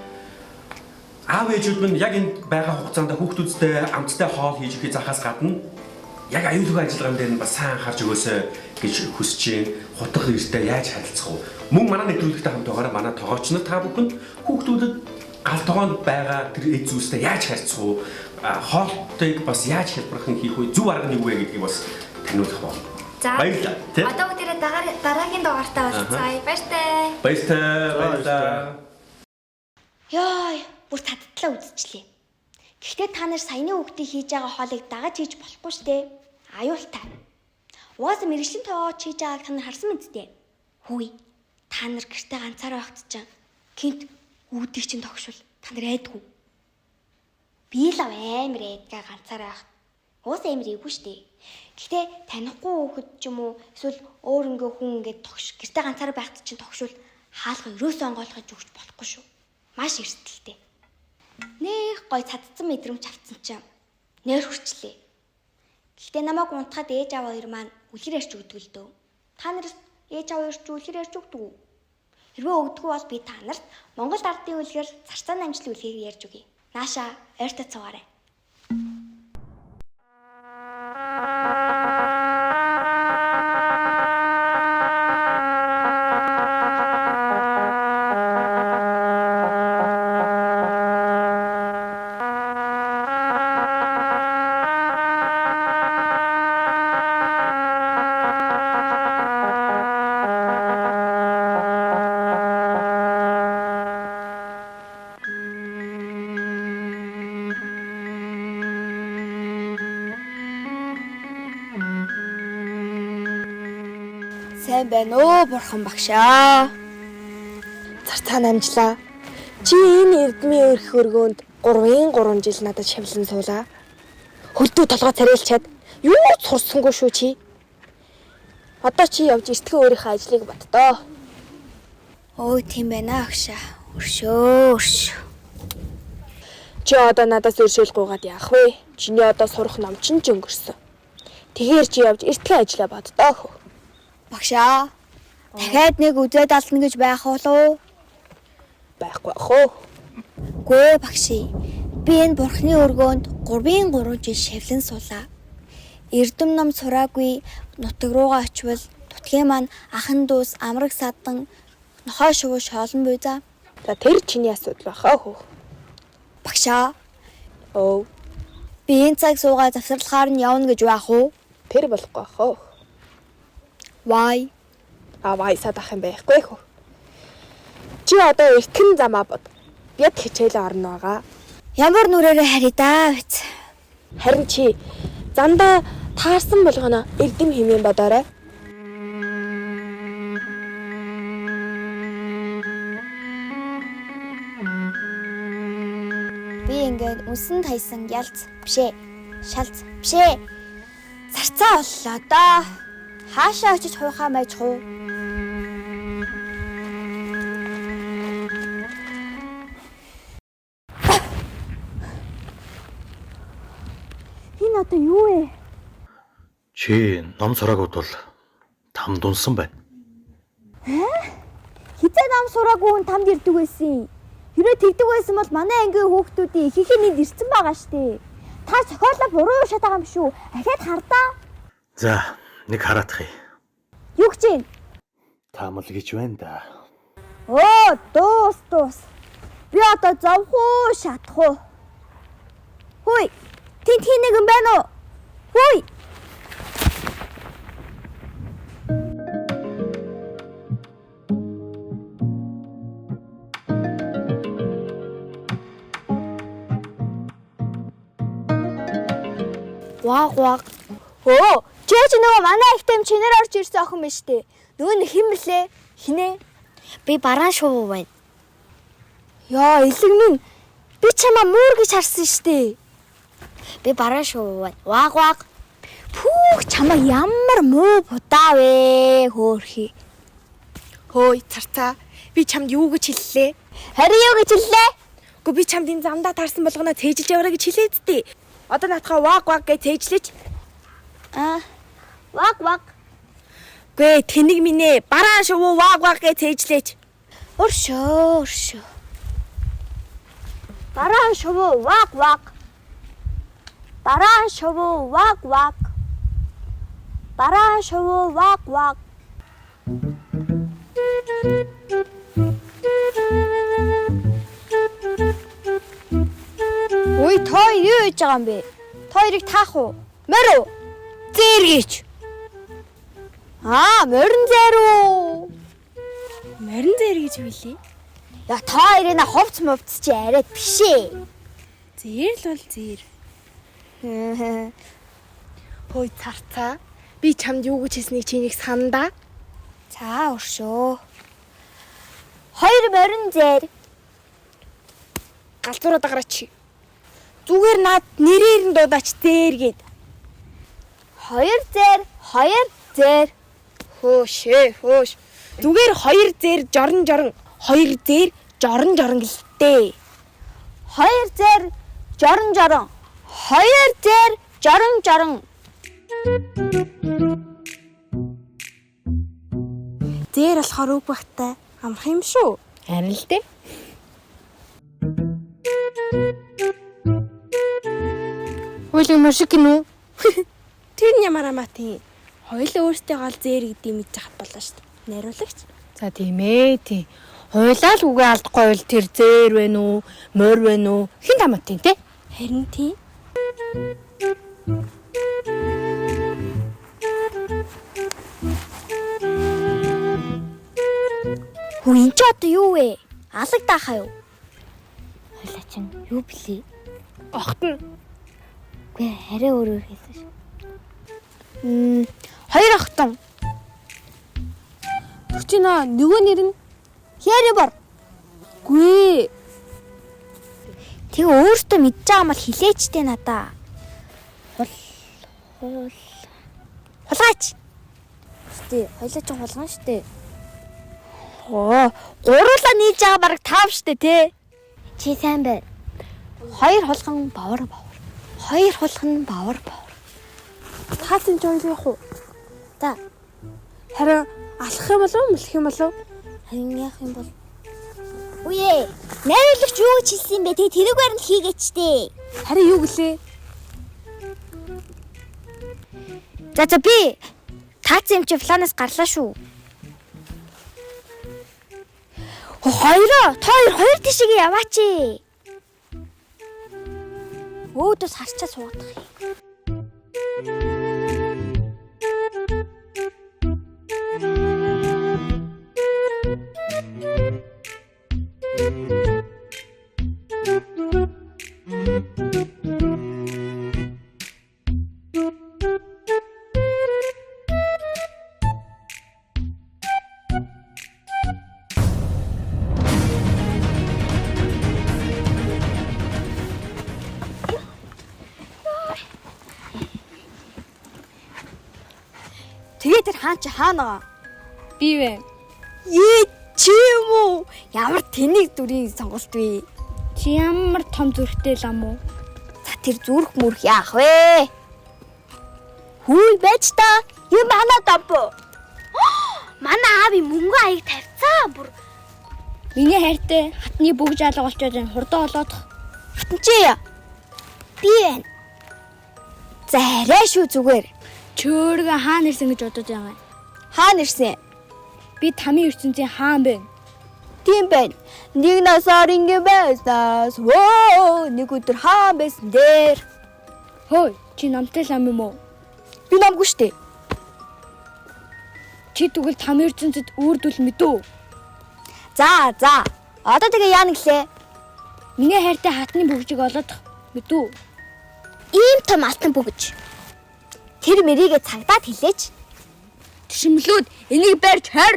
S4: Аав ээжүүд минь яг энэ байгаа хугацаанд хүүхдүүдтэй амттай хоол хийж өгөхийг захаас гадна яг аюулгүй ажиллагаан дээр нь бас сайн анхаарч өгөөсэй гэж хүсэж байна. Хутга эртээ яаж харилцах вэ? Мөн манай нэвтрүүлэгтэй хамт байгаараа манай тогооч нар та бүхэнд хүүхдүүдэд гал тогоонд байгаа тэр эд зүйлстэй яаж харьцах вэ? Хоолтыг бас яаж хэлбэрхэн хийх вэ? Зөв арга нь юу вэ гэдгийг бас таниулах болно.
S3: За.
S4: Баярлалаа.
S3: Одоо бүгдээрээ дараагийн дугаартаа уулзцаая. Баяртай.
S4: Баярлалаа.
S1: Ёй, бүр таттлаа үзчихлээ. Гэхдээ та нар саяны хүүхдийн хийж байгаа хоолыг дагаж хийж болохгүй штэ. Аюултай. Угаасаа мэрэгжлийн тоогоо хийж байгааг та нар харсан мэт дээ. Хөөе. Та нар гэртээ ганцаараа байхад чинь гинт үүдийг чинь тогшвол та нар айдгүй. Би л амар айдгаа ганцаараа байх. Угаасаа амар ийггүй штэ. Гэхдээ танихгүй хүүхэд ч юм уу эсвэл өөр ингээ хүн ингээ гэртээ ганцаараа байхад чинь тогшвол хаалга өрөөсөө онгойлгож өгч болохгүй шүү. Маш эрсдэлтэй. Нэх гой цадцсан мэдрэмж авцсан чинь нэр хүрчлээ. Гэхдээ намайг унтахад ээж аваа хоёр маань үлгэр ярьж өгдөг л дөө. Та нараас ээж аваа хоёр ч үлгэр ярьж өгдөг үү? Хэрвээ өгдөггүй бол би та нарт Монгол ардын үлгэр зарцааны амжилт үлгийг ярьж өгье. Нааша ойртой цугаарай. Сайн байна уу бурхан багшаа.
S7: Зарцаана амжлаа. Чи энэ эрдмийн өрх өргөөнд 3 жил надад шавлан суулаа. Хөлдөө толгой царайлчаад юу ч сурсангүй шүү чи. Одоо чи явж эртхэн өөрийнхөө ажлыг боддоо.
S1: Өө тийм байна агшаа. Өршөө.
S7: Чи одоо надаас өршөөл гуугаад яах вэ? Чиний одоо сурах ном чинь ч өнгөрсөн. Тэгэхээр чи явж эртхэн ажлаа боддоо хөө.
S1: Багшаа. Дахиад нэг үзээд алдна гэж байх болов?
S7: Байхгүй хөө.
S1: Гүй багший. Би энэ бурхны өргөөнд 3 жил шавлан суулаа. Эрдэм ном сураагүй нутаг руугаа очивол нутгийн маань ахан дүүс амраг садан нохой шувуу шоолон буй за.
S7: За тэр чиний асуудал бахаа хөө.
S1: Багшаа.
S7: Оо.
S1: Би энэ цаг суугаа завсарлахаар нь явна гэж байх уу?
S7: Тэр болохгүй хөө.
S1: Why?
S7: Аваа садах юм байхгүй хөө. Чи одоо эртхэн замаа бод. Бид хичээл орно байгаа.
S1: Ямар нүрээрээ харъя даа биз.
S7: Харин чи зандаа таарсан болгоно эрдэм хэмээн бодоорой.
S1: Би ингээд үнсэн тайсан ялц бишээ. Шалц бишээ. Зарцаа боллоо доо. Хаашаа очиж хуйхаа байж хуу. Энэ одоо юу вэ?
S8: Чи ном сураагууд бол там дунсан байна.
S1: Хизээ ном сураагүй хүн тамд ирдэг байсан. Хэрвээ тэгдэг байсан бол манай ангийн хүүхдүүдийн ихэнх нь ирсэн байгаа штэ. Та зохиолоо буруу шатаагаа юм шүү. Ахаад хардаа.
S8: За, нэг хараадах юм.
S1: Юу гэж юм?
S8: Таамал гэж байна да.
S1: Оо, дуус. Би одоо зовх уу, шатах уу? Хөөе. Тэнд хин нэг юм байна уу? Хөөе. Ваг. Оо, чөөч нөгөө манай ихтэм чинээр орж ирсэн охин биш үү? Нөгөө нь хэн блэ? Хинэ?
S3: Би бараан шувуу байна.
S1: Яа, илэгмэн. Би чамаа муур гэж харсан штэ.
S3: Би бараан шувуу байна. Ваг.
S1: Пүүх, чамаа ямар муу будаа вэ? Хөөхий.
S7: Хөөе царцаа. Би чамд юу гэж хэллээ?
S1: Харин юу гэж хэллээ?
S7: Гэхдээ би чамд энэ замдаа таарсан болгоно цээжилж яваарай гэж хэлээд дээ. Одоо наатахаа ваг гэж цээжлээч.
S1: Ваг.
S7: Гүй тэнийг минь бараан шувуу ваг гэж цээжлээч.
S1: Өршөө. Бараан шувуу ваг. Бараан шувуу ваг. Бараан шувуу ваг. Ой, той юу хийж байгаа юм бэ? Тойрыг таах уу? Морь уу? Зээргийч. Морин зээр үү?
S7: Морин зээр гэж хэлээ.
S1: Я тойрыг ховц мовц чи арайд биш ээ.
S7: Зээр л бол зээр. Хөөе царцаа. Би чамд юу гэж хэлснийг чи нэг сандаа.
S1: За өршөө. 2 морин зээр.
S7: Галзуураад агараа чи. Зүгээр над нэрээр нь дуудаач зээр гээд.
S1: 2 зээр, 2 зээр.
S7: Хөөш. Зүгээр 2 зээр жорон. 2 зээр жорон гэлтэй.
S1: 2 зээр, жорон. 2 зээр, жорон.
S7: Зээр болохоор үг багтай амрах юм шүү.
S2: Харин л дээ.
S7: Хуулийг машиг гинүү. Тэр нь ямар амаатын. Хоёулаа өөртөө гал зээр гэдгийг мэдж хат болоо шүү дээ. Найруулагч.
S9: За тийм ээ тий. Хойлоо л үгээ алдахгүй бол тэр зээр вэ нү, морь вэ нү хин тамаатын тий.
S7: Харин тийм.
S1: Хөө энэ ч одоо юу вэ? Алаг даахаа юу? Хойлоо чинь юу блий?
S7: Огтно.
S1: Гүй хараа өөрөөр хэлсэн шүү.
S7: 2 охтон. Төчнөө нөгөө нэр нь
S1: Яри бор.
S7: гүй.
S1: Тэгээ өөртөө мэдж байгаа юм бол хилээчтэй надаа. Хулгаач. Штэ, хойлоо ч хулган штэ. Гуруула нийлж байгаа бараг 5 штэ тий. Чи сайн бай. 2 хулган бавар. 2 хулган бавар.
S7: Таасан ч ойлоо явах уу?
S1: За,
S7: Харин алах юм болов уу, мөлөх юм болов?
S1: харин яах юм бол? Үе, найруулагч юу гэж хэлсэн юм бэ? Тэгээ тэрүүгээр нь хийгээч дээ.
S7: Харин юу гэлээ?
S1: За би таацсан юм чи планаас гарлаа шүү. Хоёр тишээ яваач. Өөдөөс харчаа суудах юм. Тэгээ тэр хаан чи хаана?
S9: Би вэ.
S1: Чи юм уу? Ямар тэнийг дүрийн сонголт вэ?
S9: Чи ямар том зүрхтэй лам уу?
S1: За тэр зүрх мөрх яах вэ? Хүй байж та. Юм манай дампу. Манай ааби мөнгө аяг тавьцаа бүр.
S9: Миний хайртай хатны бүгд жаалга болчоод энэ хурдан олоод.
S1: Хатан чи. Би байна. За арай шүү зүгээр.
S9: Чөөргө хаана ирсэн гэж бодож байгаа юм.
S1: Хаана ирсэн?
S9: Би тамийн ертөнцийн хаан байна.
S1: Тийм байна. Нэг насаар ингэ байснаас нэг өдөр хаан байсан дээр.
S9: Хөөе, чи намтай лам юм уу?
S1: Би намгүй штэ.
S9: Чи тэгвэл тамийн ертөнцид үрдүүл мэдүү.
S1: За. Одоо тэгээ яана гэлээ?
S9: Миний хайртай хатны бүгжийг олоод мэдүү.
S1: Ийм том алтан бүгж. Тэр мэрийгээ цагдаад хэлээч.
S9: Тшимлүүд энийг барьж хайр.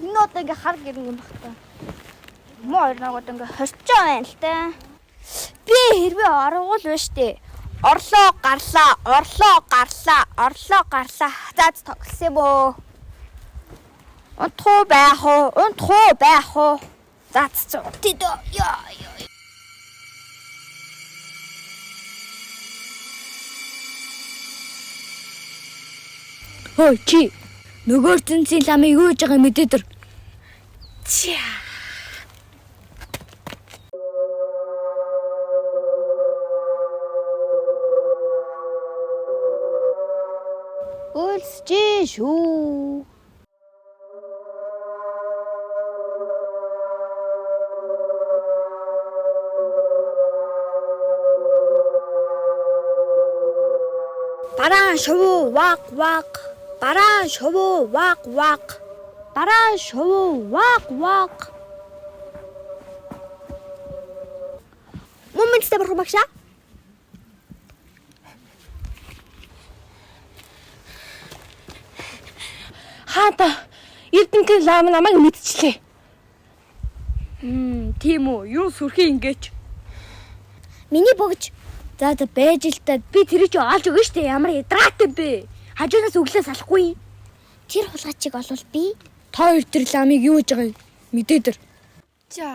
S1: Энэ одоо ингээ хар гэрэн юм бах та. Муу орногод ингээ хосч байгаа юм л та. Би хэрвээ оргуул байна штэ. Орлоо гарлаа. Заац тоглосон юм уу? Унтхуу байх уу? Заац зүгтээ. Яа.
S9: Хөөе чи нөгөө ертөнцийн ламыг юу гэж байгаа мэдээдэр.
S1: Өлсчээ шүү. Бараан шувуу ваг ваг. Бараан шувуу ваг ваг. Бараан шувуу ваг ваг. Момент дээр багш.
S9: Хаата Эрдэнтийн лам намайг мэдчихлээ.
S1: Тийм үү. Юу сүрхий ингээч. Миний богж. За байж л та би тэрийг ч олж өгнө штэ. Ямар ядраатай бэ? Хажуунаас өглөө салахгүй. Тэр хулгайчиг олвол би
S9: Та хоёр тэр ламыг юу гэж байгаа юм? Мэдээдэр.
S1: за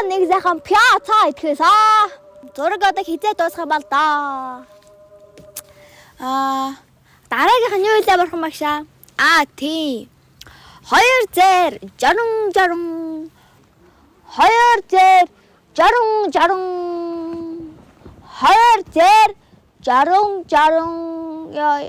S1: нэг сайхан пяцаа идэхээс зураг одоо хизээ дуусах юм бол доо. Дараагийнх нь юу илээ бурхан багшаа? Тийм. 2 зэр 60 60. 2 зэр 60 60. 2 зэр 60 60. Яа.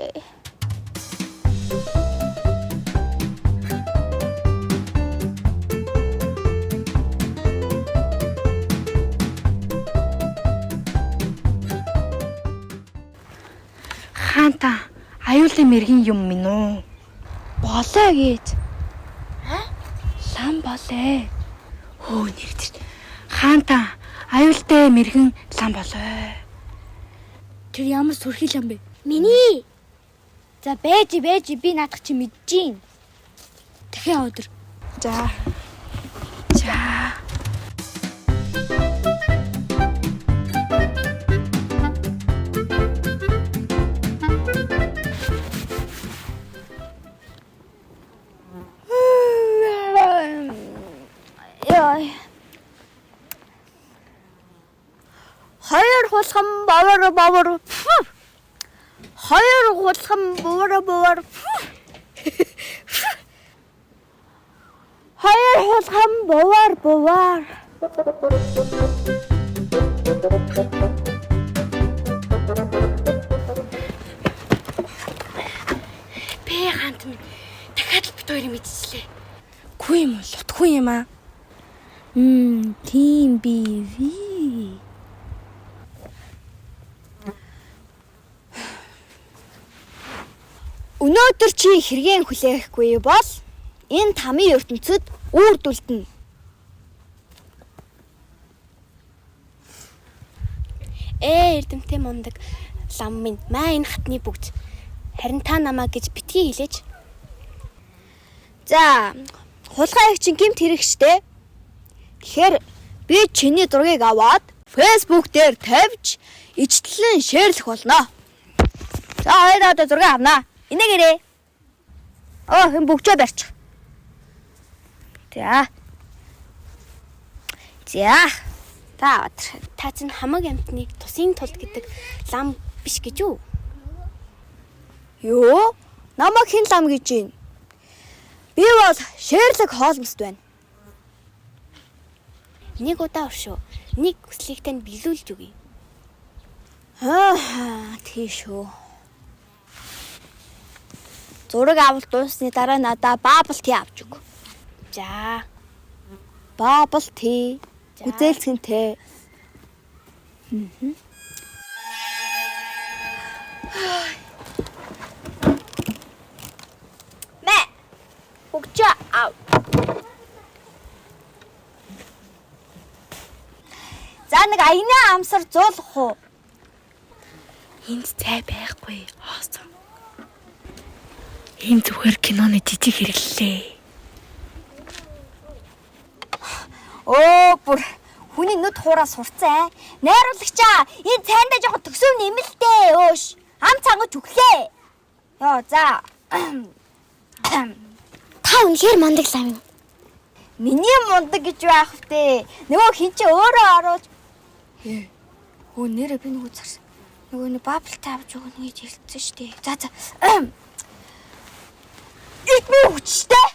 S9: Хаанта аюулын мэргийн юм минь үү?
S1: Болоо гэж.
S9: Лам болоо. Хөө нэрдэж. Хаанта аюултай мэрхэн лам болоо.
S1: Тэр ямар сүрхий лам бэ? Миний. За байж би наадах чи мэдэж. Дахиад өдөр.
S9: За.
S1: Хоёр хулхан бовор. Хоёр хулхан бовор. Хоёр хулхан бовор.
S9: Би хаант минь дахиад л бит хоёрыг мэдчихлээ. Үгүй юм уу? Лутгүй юм аа.
S1: Тийм би. Өнөөдөр чи хэрэгэн хүлээхгүй бол энэ тамийн ертөнцид үрдүүлдэнэ.
S3: Эрдэмтэн мундаг лам минь маа энэ хатны бүгд. Харин та намаа гэж битгий хэлээч.
S1: За, хулгай чинь гэмт хэрэгчтэй. Тэгэхээр би чиний зургийг аваад Facebook дээр тавьж ижтлэн шеэрлэх болно. За, хоёр одоо зураг авнаа. Инээгээрээ. Хэн бүгчөө барьчих. За.
S3: Та чинь хамаг амьтныг тусын тулд гэдэг лам биш гэж үү?
S1: Юу? Намайг хэн лам гэж юм? Би бол Шерлок Холмс байна.
S3: Нэг удаа өршөө. Нэг хүслийг тань билүүлж өгье.
S1: Тийш үү. Зураг авалт дуусны дараа надаа Bubble tea авч өг.
S3: За.
S1: Bubble tea. Үзээлцгэнтэй. Мэ. Бүгчээ ав. За нэг аяны амсар зуулах уу?
S9: Энд цай байхгүй. Хоосон. Энэ зүгээр киноны жижиг хэрэглээ.
S1: Бүр хүний нүд хуураа сурцсан. Найруулагчаа, энэ цайндаа жоохон төсөв нэмэлтэй өөш. Ам цангаж өглөө. За.
S3: Та үнэхээр мундаг лам юм.
S1: Миний мундаг гэж байх втэ. Нөгөө хин ч өөрөө оруулж. Нэрээ би нөгөө зарсан. Нөгөө нэг Bubble tea авч өгнө гэж хэлсэн шүү дээ. За. Эдний хүчтэй.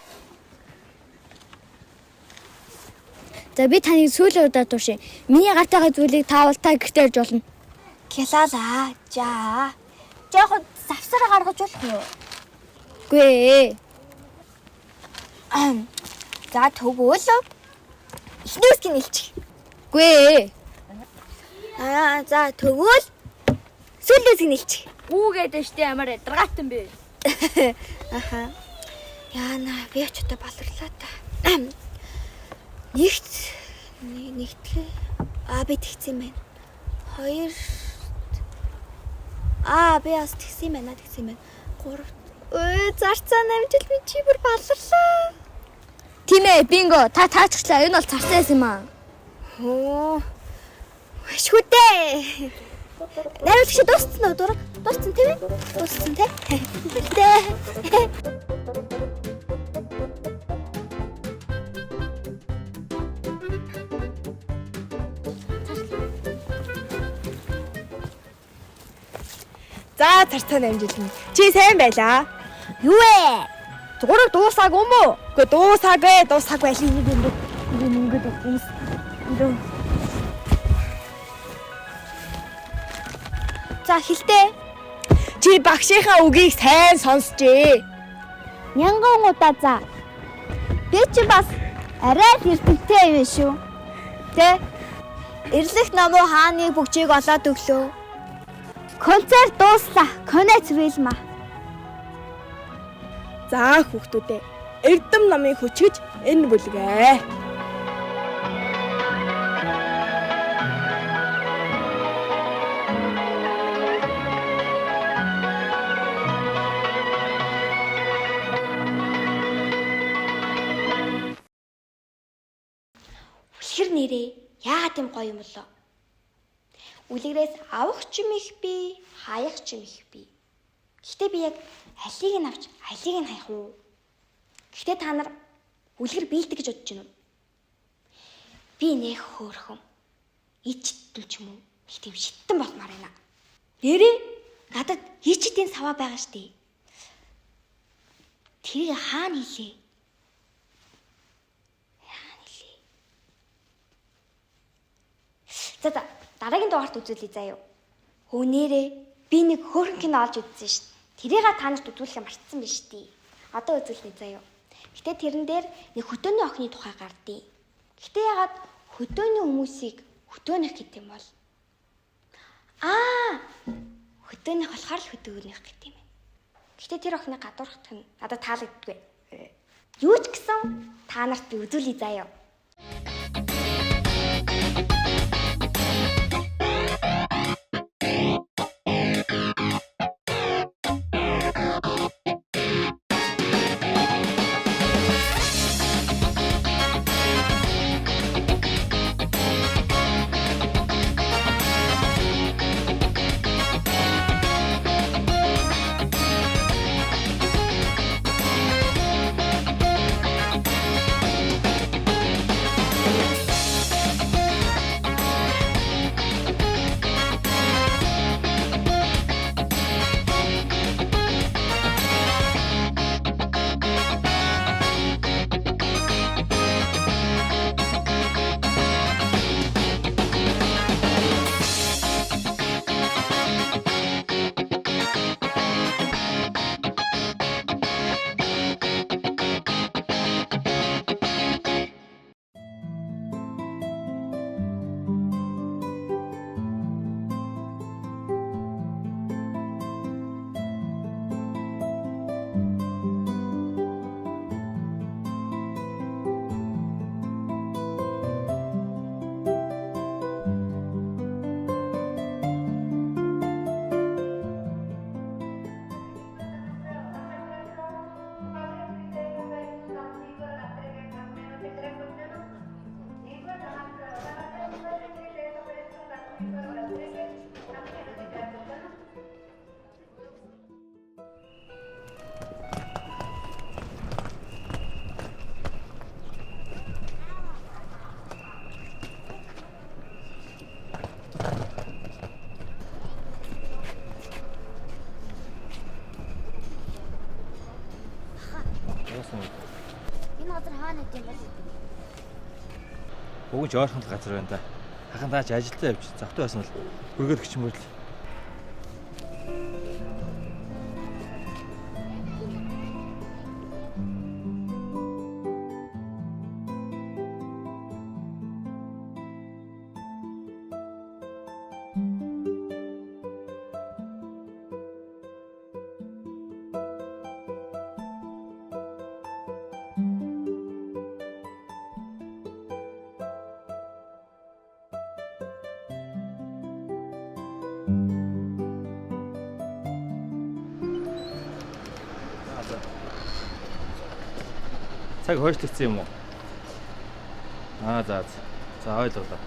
S1: За би таныг сүүлийн удаа туушин. Миний гартайгаа зүйлийг таавал та гэртээ ирж болно. Кялалаа. За. Жохон завсар гаргаж болох юу? Үгүй ээ. За тэгвэл эхнүүсг нь хэлчих.
S3: Гүй.
S1: За тэгвэл сүүлөөсг нь хэлчих.
S3: Үүгээд штэ ямар ядаргаатан бэ?
S1: Аха. Яна би ч одоо болрлоо та. Нэгт би тэгсэн юм байна. Хоёр би бас тэгсэн юм байна. Гурав. Зарцаа намжил би чи бүр болрлоо.
S3: Тийм ээ, бинго. Та таачихлаа. Энэ бол зарцаас юм аа.
S1: Шүдээ. Найруулагч дууссан уу? Дууссан тийм ээ? Дууссан тийм.
S7: За царцаа намжилна. Чи сайн байлаа.
S1: Юу вэ?
S7: Зураг дуусаагүй юм уу? Үгүй дуусаагүй л ингэж хүмүүс.
S1: За хэлтээ.
S7: Чи багшийнхаа үгийг сайн сонсчээ.
S3: Мянган удаа за.
S1: Би чи бас арай л эрдэмтэй юм шүү. Тэ? Эрлэх намуу хааны бүгжийг олоод өглөө.
S3: Концерт дууслаа. Конец Вилма.
S7: За хүүхдүүдээ эрдэм намыг хүчгэж энэ бүлгээ.
S1: Үлгэр нэрээ яагаад юм гоё юм болоо? Үлгэрээс авах ч юм их би, хаях ч юм их би. Гэхдээ би яг алийг нь авч, алийг нь хаях уу? Гэхдээ та нар үлгэр биелдэг гэж бодож байна уу? Би нэх хөөрхөн. Ичтэн ч юм уу? Их тийм шиттэн болмаар байна. Нэрээ надад ичтэн саваа байгаа штий. Тэрийг хаана хийлээ? За дараагийн дугаарт үзүүлье заяа. Нэрээ би нэг хөөрхөн кино олж үзсэн шүү дээ. Тэрийг та нарт үзүүлэх мартсан биш тий. Одоо үзүүлнэ заяа. Гэтэ тэрэн дээр нэг хөдөөний охины тухай гардыг. Гэтэ ягаад хөдөөний хүмүүсийг хөдөөнөх гэдэг юм бол? Хөдөөнөх болохоор л хөдөөнөх гэдэг юм байна. Гэтэ тэр охины гадуурхах нь надад таалагддаггүй. Юу ч гэсэн та нарт би үзүүлье заяа.
S3: Энэ газар хаана гэдэг юм бол?
S8: Бүгд жойрхон л газар байна да. Хахан даач ажилдаа явж завтай байсан бол бүргээд гिच юм бол.
S10: Цаг хойшлогдсон юм уу? За. За ойлголоо.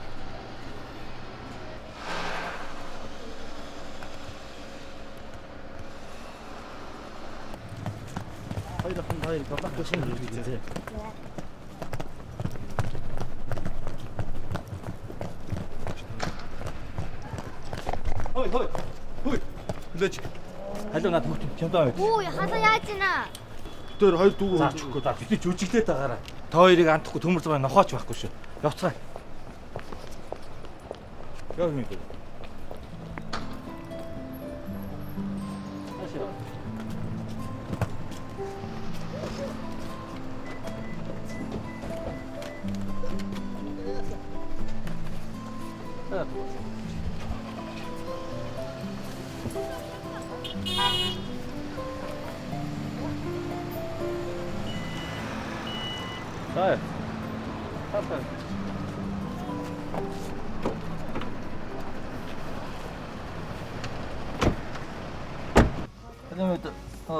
S10: Хоёр тоглох шиг юм үзье. Хөөе. Хүлээж. Халуу над хөлт чамдаа байд.
S6: Өө халаа яаж ийна?
S10: Тэр хоёр дүү хөөж өгөхгүй да. Бид ч үжиглээд байгаараа. Та хоёрыг андахгүй төмөр зураг нохооч байхгүй шүү. Явцгаа. Яа юм бэ?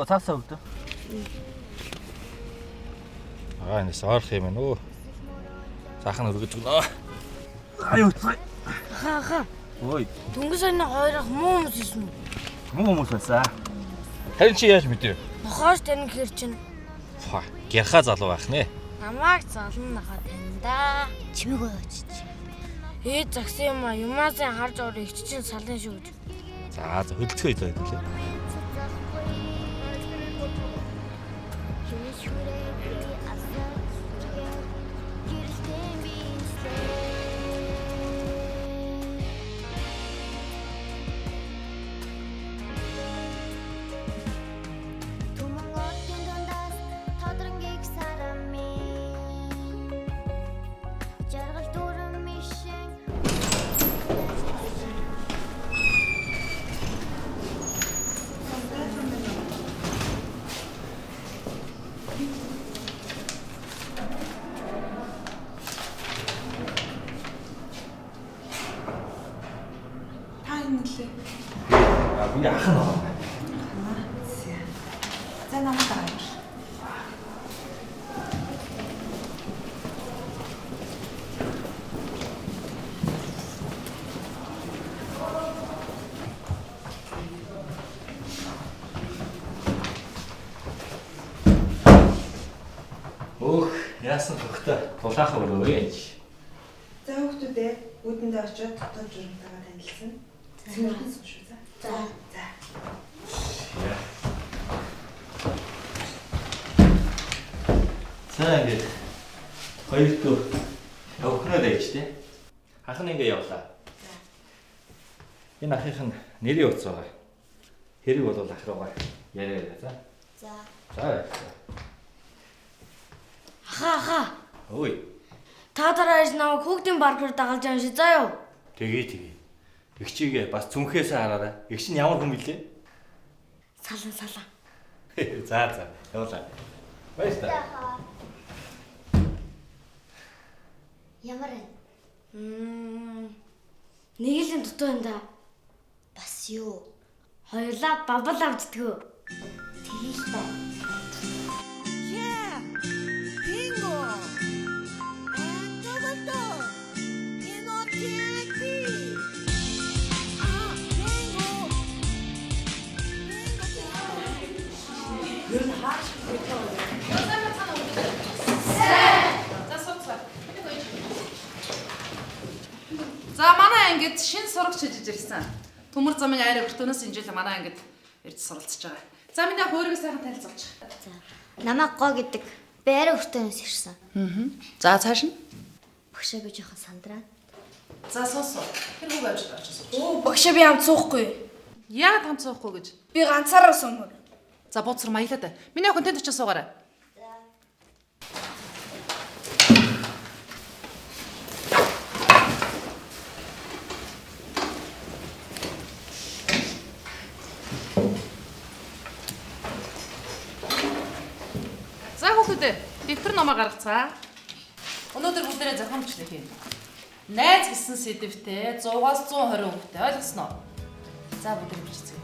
S10: Цаасаа өгдөө. Энэс орох юм нөө. Цаахан өргөж өгнө. Аюу цай.
S9: Хаа.
S10: Ой.
S9: Дөнгөж сарын 2-ыг муу хүмүүс ирсэн үү?
S10: Муу хүмүүс байсан. Харин чи яаж мэдээ?
S9: Нохоош тань хэр чинь.
S10: Гярхаа залуу байх нэ.
S9: Намайг залнахаа таньда.
S6: Чимээг ойч.
S9: Загсан юм а. Юмаасаа харж орох их чинь салын шүү гэж.
S10: За хөдөлгөө хэлээ хэлээ. Миний ах нь байна.
S7: За намайг гаргаж.
S10: Яасан хөхтэй тулаахан өрөө.
S7: За хүүхдүүдээ үүдэндээ очиод дотоод журмтайгаа танилцсан. Цэвэрхэн сууш үү. За.
S10: За ингээд хоёр дүү явахнаа дайч тий. Ах нь ингээ явлаа. Энэ ахын нэрийн утас байгаа. Хэрэг бол ах руугаа яриа. За.
S9: Хаа.
S10: Ой.
S9: Та дарааж намайг хүүхдийн паркер дагалж байгаа шүү заа юу?
S10: Тэгээ. Игчигээ бас зүнхээс хараарай. Игч нь ямар хүн билээ?
S9: Салан.
S10: За. Явлаа. Баярлалаа.
S6: Ямар вэ?
S9: Нэг л дутуу энэ да.
S6: Бас юу?
S9: Хоёулаа бабал авчдгөө.
S6: Тэгээл та.
S11: За манай ангид шинэ сурагч хижиж ирсэн. Төмөр замын айр өртөнөөс энэ жил манай ангид ирж суралцж байгаа. За миний хөөргөө сайхан танилцуулж.
S6: За. Намайг гоо гэдэг. Би арай өртөнөөс ирсэн.
S11: За цааш нь.
S6: Багшаа би жоохон сандраа.
S11: За суусуу. Тэр үг авч очсон.
S9: Оо багшаа би хамт суухгүй.
S11: Яагаад хамт суухгүй гэж?
S9: Би ганцаараа суумаар.
S11: За бууцар маялаад. Миний охин тэнд очиж суугаарай. Дэвтэр номоо гаргацгаа. Өнөөдөр бүгдээрээ зохион бичлэг хийн. Найз гэсэн сэдвтэй 100-аас 120 хүүхдэд ойлгосноо? За бүгдээ бичицгээе.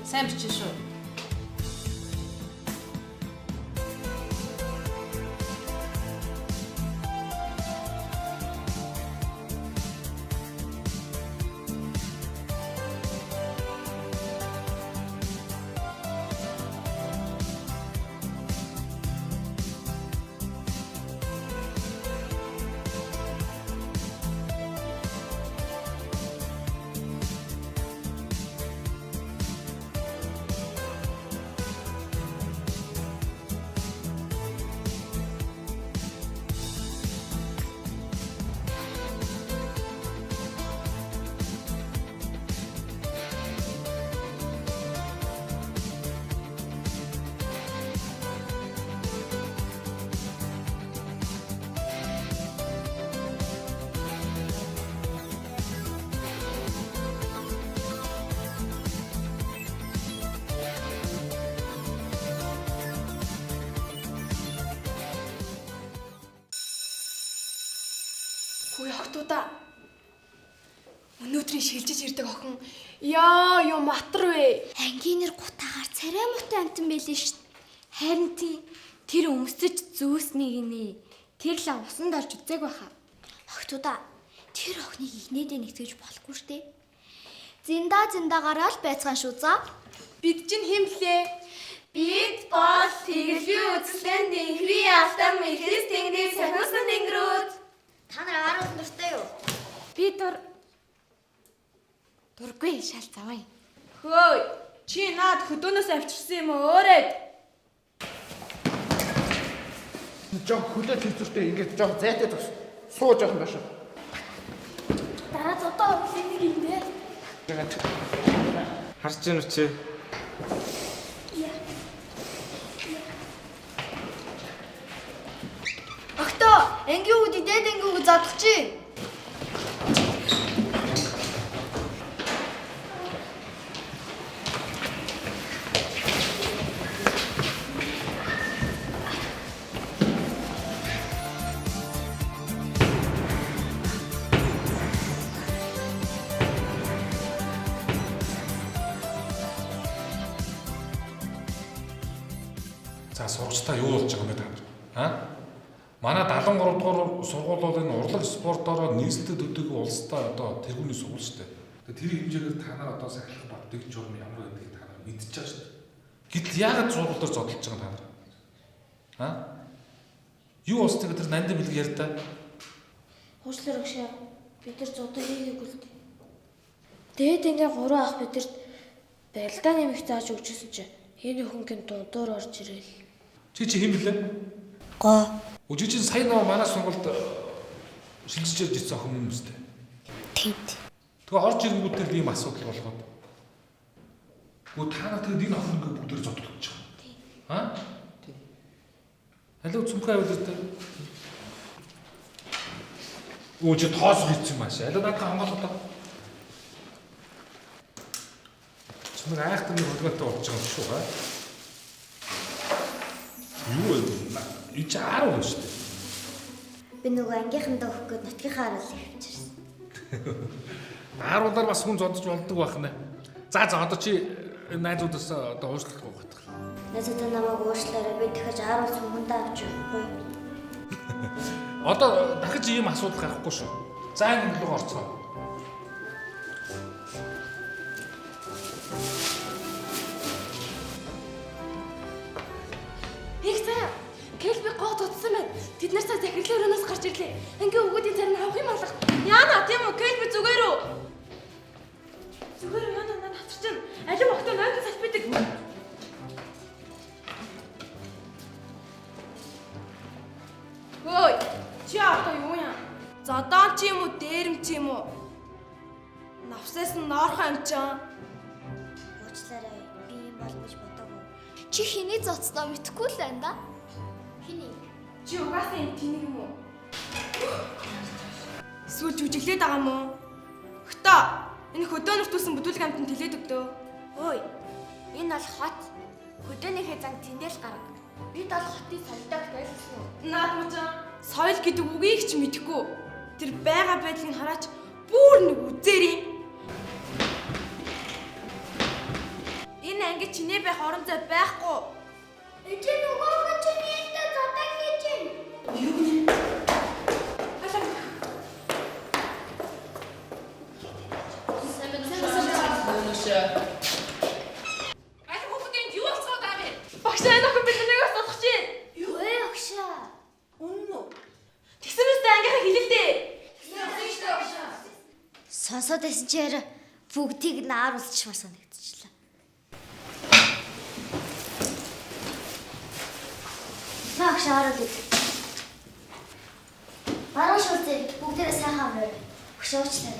S11: Сайн бичэн шүү.
S7: Охтуудаа. Өнөөдрийн шилжиж ирдэг охин яа юу матар вэ?
S6: Ангийнэр гутаагаар царай муутай амтан байлээ шүү дээ. Харин тийм тэр өмсөж зөөснийг нэ. Тэр л усанд орж үзег байхаа. Охтуудаа тэр охиныг игнэдээ нэгтгэж болохгүй шүү дээ. Зиндаагаараа л байцгаан шүү за.
S7: Бид чинь хэн блэ?
S6: Бид бол тэгэлбийн үзлэн дэнхрийн алтан мэхэс тэнгэрийн сахиусан тэнгэрүүд. Та нар 10 настай юу?
S7: Би дургүй шал заваа. Хөөй, чи наад хөдөөнөөс авчирсан юм уу өөрөөд?
S10: Жоо хүлээ тэлцүүртэй ингээд жоо зайтай тус. Сууж явах юм байна шүү.
S6: Дараа зодоо нэг юм бэ.
S10: Харж байна уу чи?
S6: Охтоо, ангийн үүд дээд ангиуг задлах чи.
S12: За сурагчдаа юу болж байгаа юм бэ та? Манай 73 дугаар сургууль бол энэ урлаг спортоор нийслэлд төдийгүй улстай одоо тэргүүний сургууль шүү дээ. Тэр хэмжээгээр та нар одоо сахилах бавдаг журам ямар байдгийг та нар мэдчихэж байгаа шүү дээ. Гэтэл яагаад сургууль дээр зодолж байгаа та нар? Юу устдаг тэр нандин бэлэг ярьдаа?
S3: Хуучлаар өгшөө. Бид нар зодоо хийгээгүй л дээ. Дээд ангийн 3 ах бидэрт барилдаа нэмэх зааж өгчсэн чи энэ өхөнгийн дундуур орж ирэл.
S12: Чи хэн блэ?
S3: Гоо.
S12: Өжиж сая нөө манай сургуульд шилжиж ирж ирсэн охин юм үстэй.
S3: Тийм.
S12: Тэгээ орж ирэнгүүтээ ийм асуудал болгоод. Гүү та нар тэгээд энэ охин ингээ бүгдээр зодтолж байгаа. Тийм. Алуу цүмхээ аваад ирдэ. Өөч тоос хийсэн маш. Алуу надад хамгаалаад. Чимэг айхтар нэг хөлгөөтэй болж байгаа юм шүү хаа. Юу вэ? Ич 10 хүн шүү дээ.
S6: Би нөгөө ангийнхандаа өгөх гээд нутгийнхаа харуулж авчирсан.
S12: 10-аар бас хүн зодож болдог байх нэ. За одоо чи найзуудаас одоо уушлах уу гэх.
S6: Найзуудаа намайг уушлаарай. Би дахиж 10 цүмхэндээ авч явахгүй.
S12: Одоо дахиж ийм асуудал гарахгүй шүү. За энэ рүү орцгоо.
S7: Кэлби гоо тутсан байна. Тэд нар сая захирлын өрөөнөөс гарч ирлээ. Ангийн өгөөдийн царин авах юм алга. Яана тийм үү? Кэлби зүгээр үү? Зүгээр үү яана надад хатчих чинь. Алим охтоо нойтон салбидаг. Хөөй, чи одоо юу яа? Зодоо ч юм уу, дээрэм ч юм уу? Навсаас нь ноорхон амчаа.
S6: Уучлаарай. Би юм бол гэж бодоогүй. Чи хэний зоцноо мэдэхгүй л байна да?
S7: Чи угаасаа юм тэнэг юм уу? Эсвэл жүжиглээд байгаа юм уу? Хөөе. Энэ хөдөөнөрт үсэн бүдүүлэг амтанд тэлээд өгдөө. Ой. Энэ бол хот. Хөдөөнийхээ занг тэндэл гарга. Бид бол хотын соёлтой байлсан уу? Наад мужаа. Соёл гэдэг үгийг ч мэдэхгүй. Тэр байгаа байдлыг хараач бүр нэг үзээр юм. Энэ анги чиний байх орон зай байхгүй.
S6: Эцэг нөгөө чиний энэ зодоо хийж байна.
S7: Юу гэнэ? Багш энэ охин биднийг содох чинь.
S6: Юу вэ огшаа?
S7: Үнэн үү? Тэгсэнээс ангийнхаа хэлэлдээ.
S6: Сонсоод байсан чи яра бүгдийг нааруулчихмаар санагдчихлаа. Багш ааруулъя. Баруун шүлцээ бүгдээрээ сайхан амраа. Өгшөөчлээ.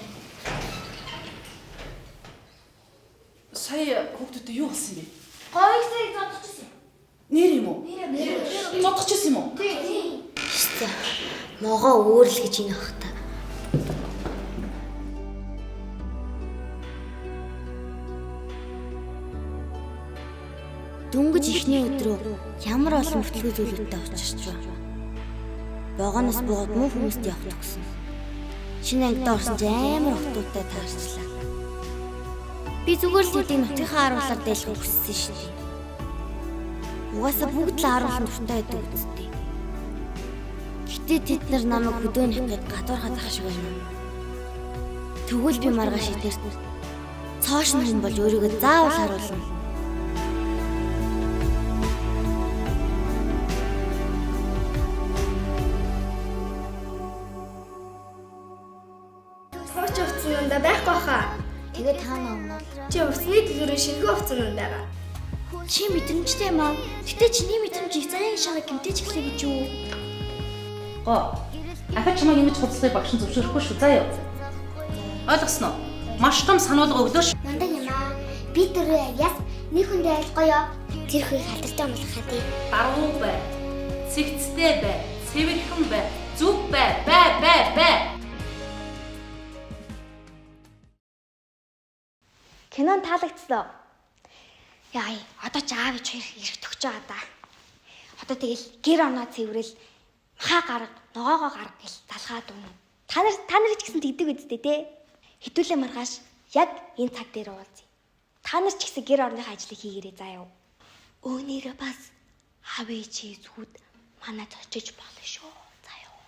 S11: Сая хүүхдүүдэд юу болсон бэ?
S6: Гоёсыг зодчихсон.
S11: Нэр юм уу?
S6: Нэр.
S11: Зодчихсон юм уу?
S6: Тийм. Хэвээ. Могоо өөрл гэж энэ ах та. Дөнгөж ихний өдрөө ямар олон бүтлгүй зүйлүүдтэй очирч байна. Богоноос боод муу хүмүүст явах гэсэн.
S1: Шинэ ангид орсон ч амар хотуудтай таарчлаа. Би зүгээр л хэдийн нутгийнхаа харуулаар дэлгэх хүссэн шүү дээ. Угаасаа бүгд л харуулсан дуртай байдаг үстэй. Гэтэ тэд нар намайг хөдөөнөх гээд гадуурхаад ах шиг байна. Тэгвэл би маргааш идэрт цоош нь болж өөрийгөө заавал харуулна.
S6: Хооч хувцсананда байхгүй хаа.
S1: Тэгээд таана өмнө
S6: Чи хувцсны дэлгүүрийн шингэн хувцсананд байгаа.
S1: чи мэдрэмжтэй маа. Гэтэ чиний мэдрэмж их заяа шага гэмтэж эхлэв гэж юу?
S11: Гоо. Ахад чамайг ингэж хуцлахыг багш нь зөвшөөрөхгүй шүү заа юу. Ойлгосноо? Маш том сануулга өглөө ш.
S3: Мундаг юм аа. Би дөрөв авьяас нэг хүндээ айлгоё. Тэр хийг хатартай болох хадий.
S11: Даруу бай. Цэгцтэй бай. Цэвэрхэн бай. Зүг бай. Бай.
S1: Кинон таалагдсан. Яа, одоо ч аав ич хоёр ирэх төгч байгаа да. Одоо тэгэл гэр оноо цэврэл махаа гарга, ногоогоо гарга гэл залгаад өгнө. Та нар ч гэсэн тэгдэг үсттэй те. Хитүүлээ маргааш яг энэ цаг дээр уулзъя. Та нар ч гэсэн гэр орныхаа ажлыг хийгээрэй заа юу. Өөнийгөө бас аав ичээ зүгүүд манад очиж болно шүү. Заа юу.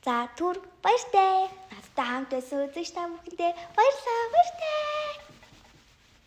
S1: За түр баяртай. Надтай хамт байсан үзэгч та бүхэндээ баярлалаа.